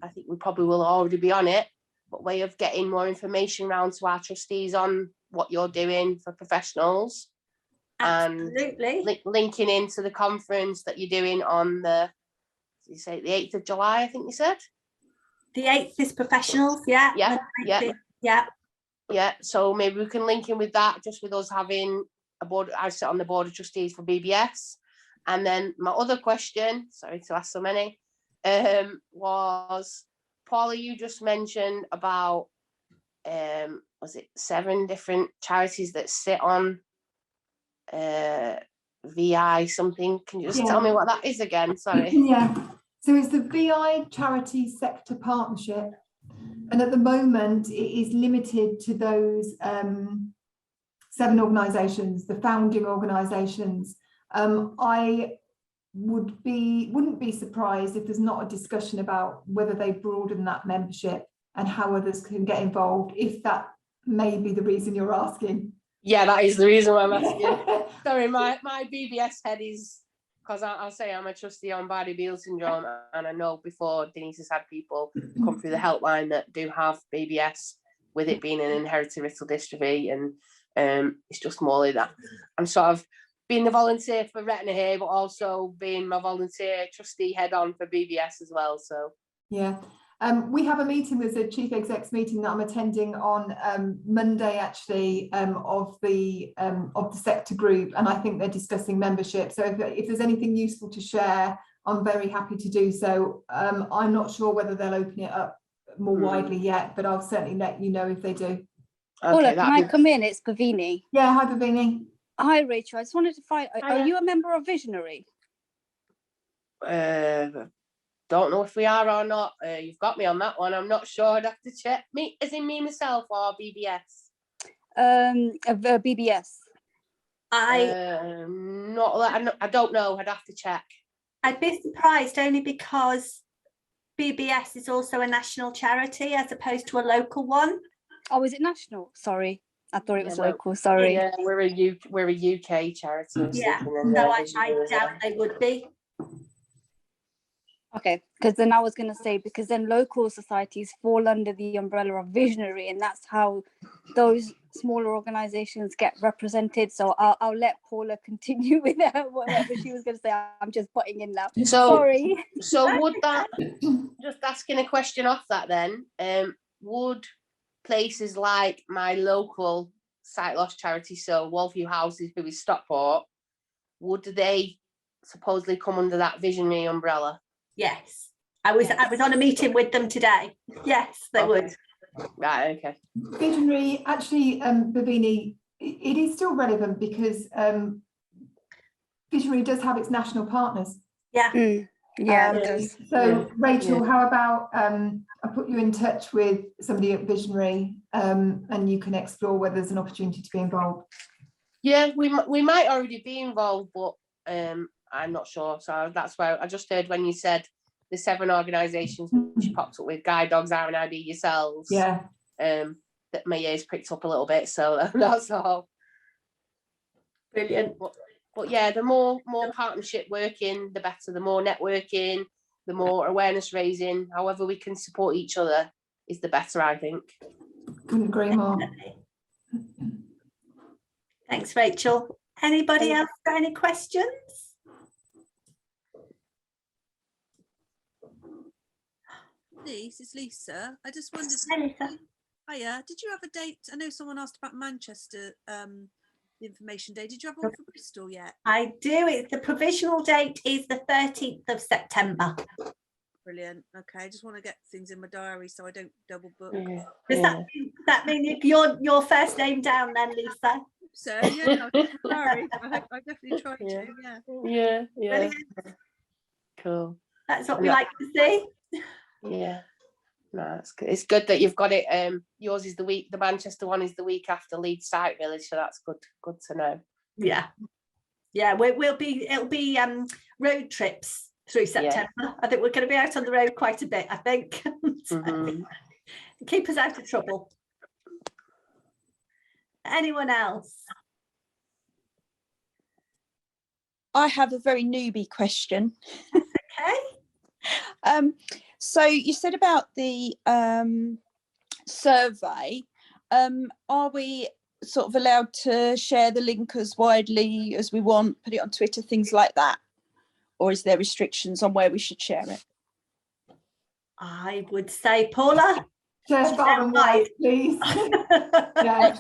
C: I think we probably will already be on it, but way of getting more information around to our trustees on what you're doing for professionals?
A: Absolutely.
C: And linking into the conference that you're doing on the 8th of July, I think you said?
A: The 8th is professionals, yeah.
C: Yeah, so maybe we can link in with that, just with us having a board. I sit on the board of trustees for BBS. And then my other question, sorry to ask so many, was, Paula, you just mentioned about, was it 7 different charities that sit on VI something? Can you just tell me what that is again? Sorry.
G: Yeah, so it's the VI Charity Sector Partnership. And at the moment, it is limited to those 7 organisations, the founding organisations. I wouldn't be surprised if there's not a discussion about whether they broaden that membership and how others can get involved, if that may be the reason you're asking.
C: Yeah, that is the reason why I'm asking. Sorry, my BBS head is, because I'll say I'm a trustee on Bardet-Biedl syndrome, and I know before Denise has had people come through the helpline that do have BBS, with it being an inherited dystrophy, and it's just more that I'm sort of being the volunteer for retina here, but also being my volunteer trustee head on for BBS as well. So
G: yeah, we have a meeting. There's a chief execs meeting that I'm attending on Monday, actually, of the sector group, and I think they're discussing membership. So if there's anything useful to share, I'm very happy to do so. I'm not sure whether they'll open it up more widely yet, but I'll certainly let you know if they do.
J: Paula, can I come in? It's Pavini.
G: Yeah, hi Pavini.
J: Hi Rachel, I just wanted to find, are you a member of Visionary?
C: Don't know if we are or not. You've got me on that one. I'm not sure. I'd have to check. Me, as in me myself, or BBS?
J: BBS.
C: I don't know. I'd have to check.
A: I'd be surprised, only because BBS is also a national charity as opposed to a local one.
J: Oh, is it national? Sorry, I thought it was local. Sorry.
C: Yeah, we're a UK charity.
A: Yeah, so I doubt they would be.
J: Okay, because then I was going to say, because then local societies fall under the umbrella of Visionary, and that's how those smaller organizations get represented. So I'll let Paula continue with whatever she was going to say. I'm just putting in now. Sorry.
C: So would that, just asking a question off that then, would places like my local sight loss charity, so Wallview Houses, who is Stockport, would they supposedly come under that Visionary umbrella?
A: Yes, I was on a meeting with them today. Yes, they would.
C: Right, okay.
G: Visionary, actually, Bavini, it is still relevant because Visionary does have its national partners.
A: Yeah.
J: Yeah, it does.
G: So Rachel, how about I put you in touch with somebody at Visionary, and you can explore whether there's an opportunity to be involved.
C: Yeah, we might already be involved, but I'm not sure. So that's why I just heard when you said the 7 organisations which popped up with guide dogs, RNID, yourselves.
G: Yeah.
C: That my ears picked up a little bit. So that's all.
A: Brilliant.
C: But yeah, the more partnership working, the better. The more networking, the more awareness raising. However we can support each other is the better, I think.
G: Couldn't agree more.
A: Thanks, Rachel. Anybody else got any questions?
L: Denise, it's Lisa. I just wondered. Hiya, did you have a date? I know someone asked about Manchester, the information day. Did you have one for Bristol yet?
A: I do. The provisional date is the 13th of September.
L: Brilliant. Okay, I just want to get things in my diary so I don't double book.
A: Does that mean your first name down then, Lisa?
L: So yeah, diary. I definitely tried to.
C: Yeah.
A: Brilliant.
C: Cool.
A: That's what we like to see.
C: Yeah. No, it's good. It's good that you've got it. Yours is the Manchester one is the week after Leeds Sight Village, so that's good to know.
A: Yeah. It'll be road trips through September. Yeah. I think we're going to be out on the road quite a bit, I think. Keep us out of trouble. Anyone else?
H: I have a very newbie question.
A: Okay.
H: So you said about the survey. Are we sort of allowed to share the link as widely as we want, put it on Twitter, things like that? Or is there restrictions on where we should share it?
A: I would say, Paula,
G: share far and wide, please. Yeah,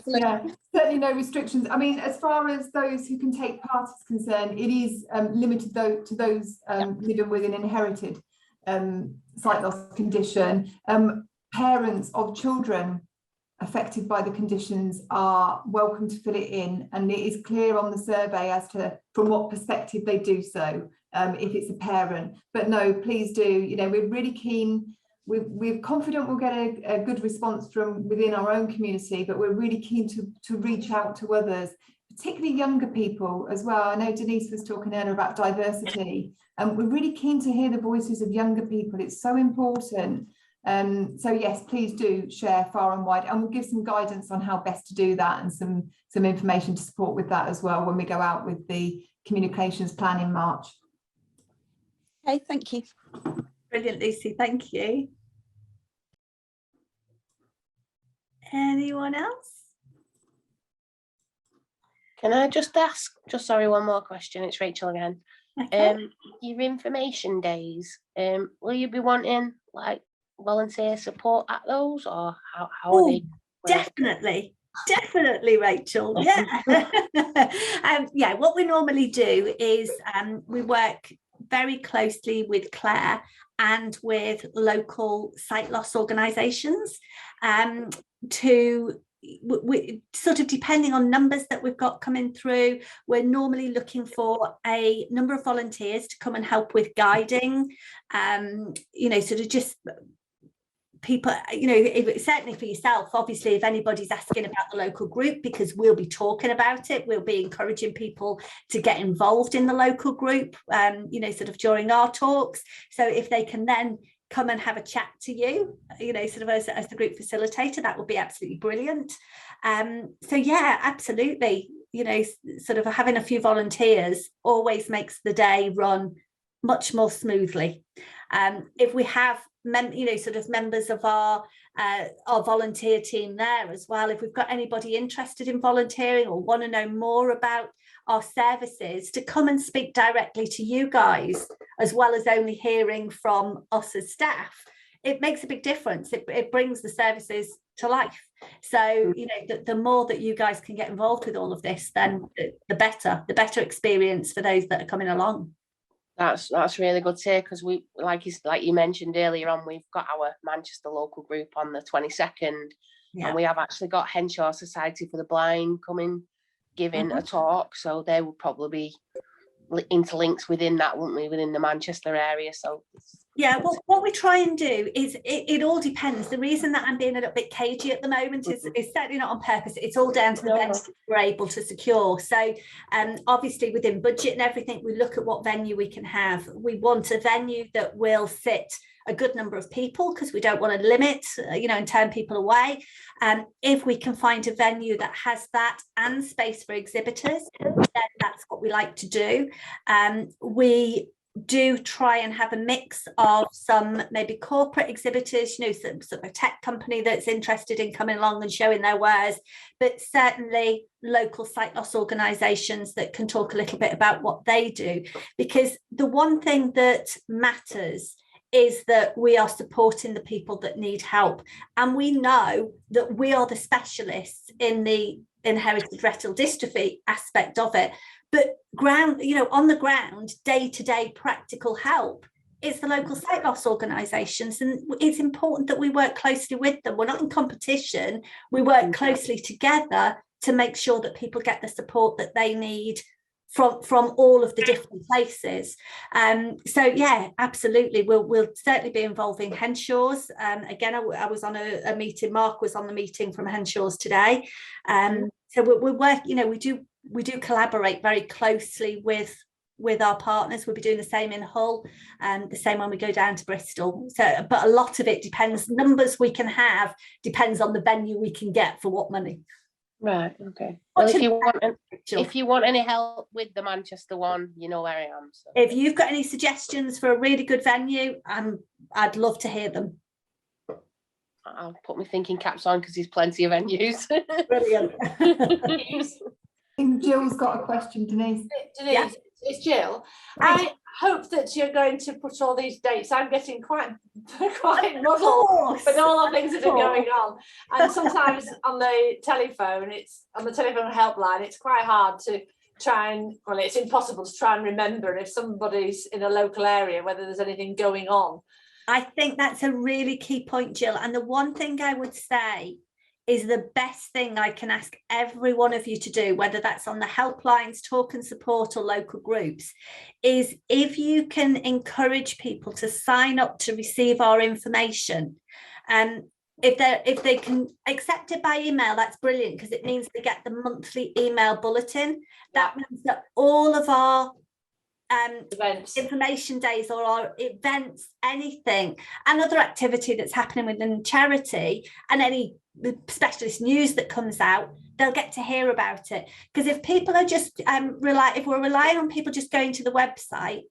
G: certainly no restrictions. I mean, as far as those who can take part is concerned, it is limited though to those living with an inherited sight loss condition. Parents of children affected by the conditions are welcome to fill it in, and it is clear on the survey as to from what perspective they do so, if it's a parent. But no, please do, we're really keen. We're confident we'll get a good response from within our own community, but we're really keen to reach out to others, particularly younger people as well. I know Denise was talking earlier about diversity, and we're really keen to hear the voices of younger people. It's so important. So yes, please do share far and wide, and we'll give some guidance on how best to do that and some information to support with that as well when we go out with the communications plan in March.
H: Okay, thank you.
A: Brilliant, Lucy, thank you. Anyone else?
C: Can I just ask, sorry, one more question? It's Rachel again.
A: Okay.
C: Your information days, will you be wanting like volunteer support at those, or how are they?
A: Definitely, Rachel. Yeah. Yeah, what we normally do is we work very closely with Claire and with local sight loss organisations to we sort of, depending on numbers that we've got coming through, we're normally looking for a number of volunteers to come and help with guiding, sort of just people, certainly for yourself, obviously, if anybody's asking about the local group, because we'll be talking about it, we'll be encouraging people to get involved in the local group, sort of during our talks. So if they can then come and have a chat to you, sort of as the group facilitator, that would be absolutely brilliant. So yeah, absolutely, sort of having a few volunteers always makes the day run much more smoothly. If we have sort of members of our volunteer team there as well, if we've got anybody interested in volunteering or want to know more about our services, to come and speak directly to you guys, as well as only hearing from us as staff, it makes a big difference. It brings the services to life. So the more that you guys can get involved with all of this, then the better experience for those that are coming along.
C: That's really good to hear, because we, like you mentioned earlier on, we've got our Manchester local group on the 22nd, and we have actually got Henshaw Society for the Blind coming, giving a talk, so they will probably be interlinks within that, won't we, within the Manchester area? So
A: yeah, well, what we try and do is it all depends. The reason that I'm being a little bit cagey at the moment is certainly not on purpose. It's all down to the venues we're able to secure. So obviously within budget and everything, we look at what venue we can have. We want a venue that will fit a good number of people, because we don't want to limit, and turn people away. If we can find a venue that has that and space for exhibitors, then that's what we like to do. We do try and have a mix of some maybe corporate exhibitors, some sort of a tech company that's interested in coming along and showing their wares, but certainly local sight loss organisations that can talk a little bit about what they do. Because the one thing that matters is that we are supporting the people that need help, and we know that we are the specialists in the inherited retinal dystrophy aspect of it. But on the ground, day-to-day practical help is the local sight loss organisations, and it's important that we work closely with them. We're not in competition. We work closely together to make sure that people get the support that they need from all of the different places. So yeah, absolutely, we'll certainly be involving Henshaw's. Again, I was on a meeting. Mark was on the meeting from Henshaw's today. So we work, we do collaborate very closely with our partners. We'll be doing the same in Hull, and the same when we go down to Bristol. So, but a lot of it depends. Numbers we can have depends on the venue we can get for what money.
C: Right. Okay. Well, if you want any help with the Manchester one, you know where I am. So.
A: If you've got any suggestions for a really good venue, I'd love to hear them.
C: I'll put my thinking caps on, because there's plenty of venues.
A: Brilliant.
G: Jill's got a question, Denise.
M: Denise,
A: yeah.
M: It's Jill. I hope that you're going to put all these dates. I'm getting quite muddled with all the things that are going on. And sometimes on the telephone helpline, it's quite hard to try and, well, it's impossible to try and remember if somebody's in a local area, whether there's anything going on.
A: I think that's a really key point, Jill. And the one thing I would say is the best thing I can ask every one of you to do, whether that's on the helplines, talk and support, or local groups, is if you can encourage people to sign up to receive our information. If they can accept it by email, that's brilliant, because it means they get the monthly email bulletin. That means that all of our information days or our events, anything, and other activity that's happening within charity, and any specialist news that comes out, they'll get to hear about it. Because if people are just if we're relying on people just going to the website,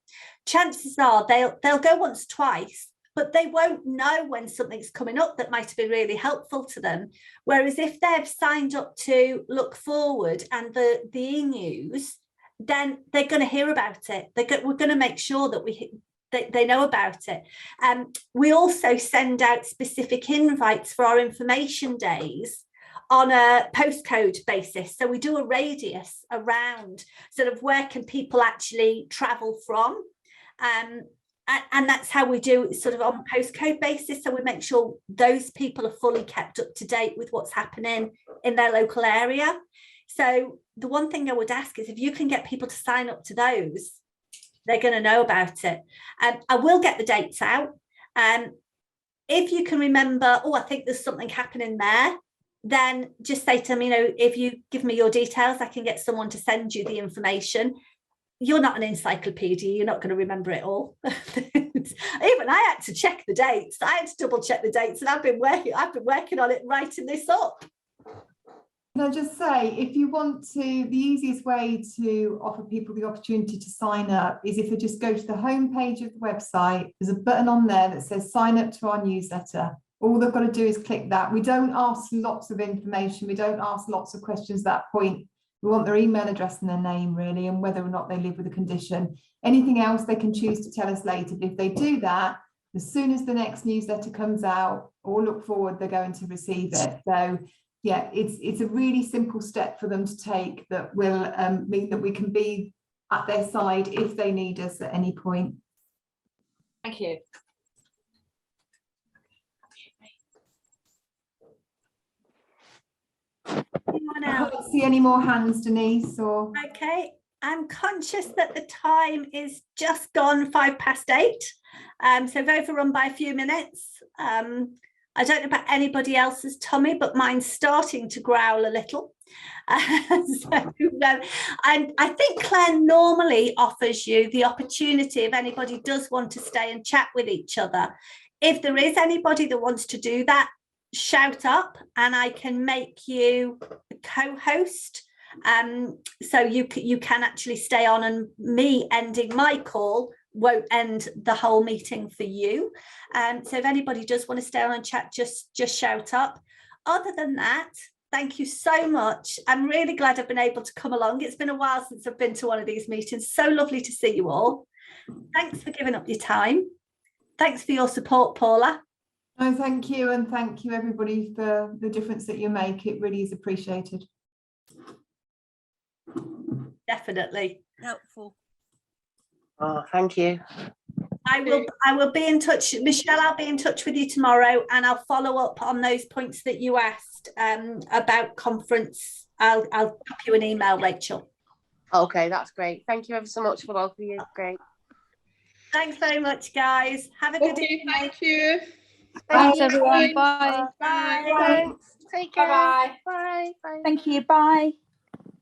A: chances are they'll go once, twice, but they won't know when something's coming up that might have been really helpful to them. Whereas if they've signed up to Look Forward and the e-news, then they're going to hear about it. We're going to make sure that they know about it. We also send out specific invites for our information days on a postcode basis. So we do a radius around sort of where can people actually travel from. And that's how we do it, sort of on a postcode basis. So we make sure those people are fully kept up to date with what's happening in their local area. So the one thing I would ask is if you can get people to sign up to those, they're going to know about it. I will get the dates out. If you can remember, I think there's something happening there, then just say to them, if you give me your details, I can get someone to send you the information. You're not an encyclopedia, you're not going to remember it all. Even I had to check the dates. I had to double check the dates, and I've been working on it, writing this up.
G: Can I just say, if you want to, the easiest way to offer people the opportunity to sign up is if they just go to the homepage of the website. There's a button on there that says sign up to our newsletter. All they've got to do is click that. We don't ask lots of information. We don't ask lots of questions at that point. We want their email address and their name, really, and whether or not they live with a condition. Anything else they can choose to tell us later. But if they do that, as soon as the next newsletter comes out or Look Forward, they're going to receive it. So yeah, it's a really simple step for them to take that will mean that we can be at their side if they need us at any point.
M: Thank you.
G: I can't see any more hands, Denise. Or
A: okay, I'm conscious that the time is just gone 8:05. So I've overrun by a few minutes. I don't know about anybody else's tummy, but mine's starting to growl a little. And I think Claire normally offers you the opportunity, if anybody does want to stay and chat with each other. If there is anybody that wants to do that, shout up and I can make you a co-host. So you can actually stay on, and me ending my call won't end the whole meeting for you. So if anybody does want to stay on and chat, just shout up. Other than that, thank you so much. I'm really glad I've been able to come along. It's been a while since I've been to one of these meetings. So lovely to see you all. Thanks for giving up your time. Thanks for your support, Paula.
G: no, thank you, and thank you everybody for the difference that you make. It really is appreciated.
A: Definitely
L: helpful.
C: Oh, thank you.
A: I will be in touch, Michelle. I'll be in touch with you tomorrow, and I'll follow up on those points that you asked about conference. I'll drop you an email, Rachel.
C: Okay, that's great. Thank you ever so much for both of you. Great.
A: Thanks very much, guys. Have a good evening.
K: Thank you.
B: Thanks, everyone. Bye.
A: Bye.
C: Thanks. Take care.
M: Bye-bye.
C: Bye. Bye.
H: Thank you. Bye.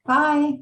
G: Bye.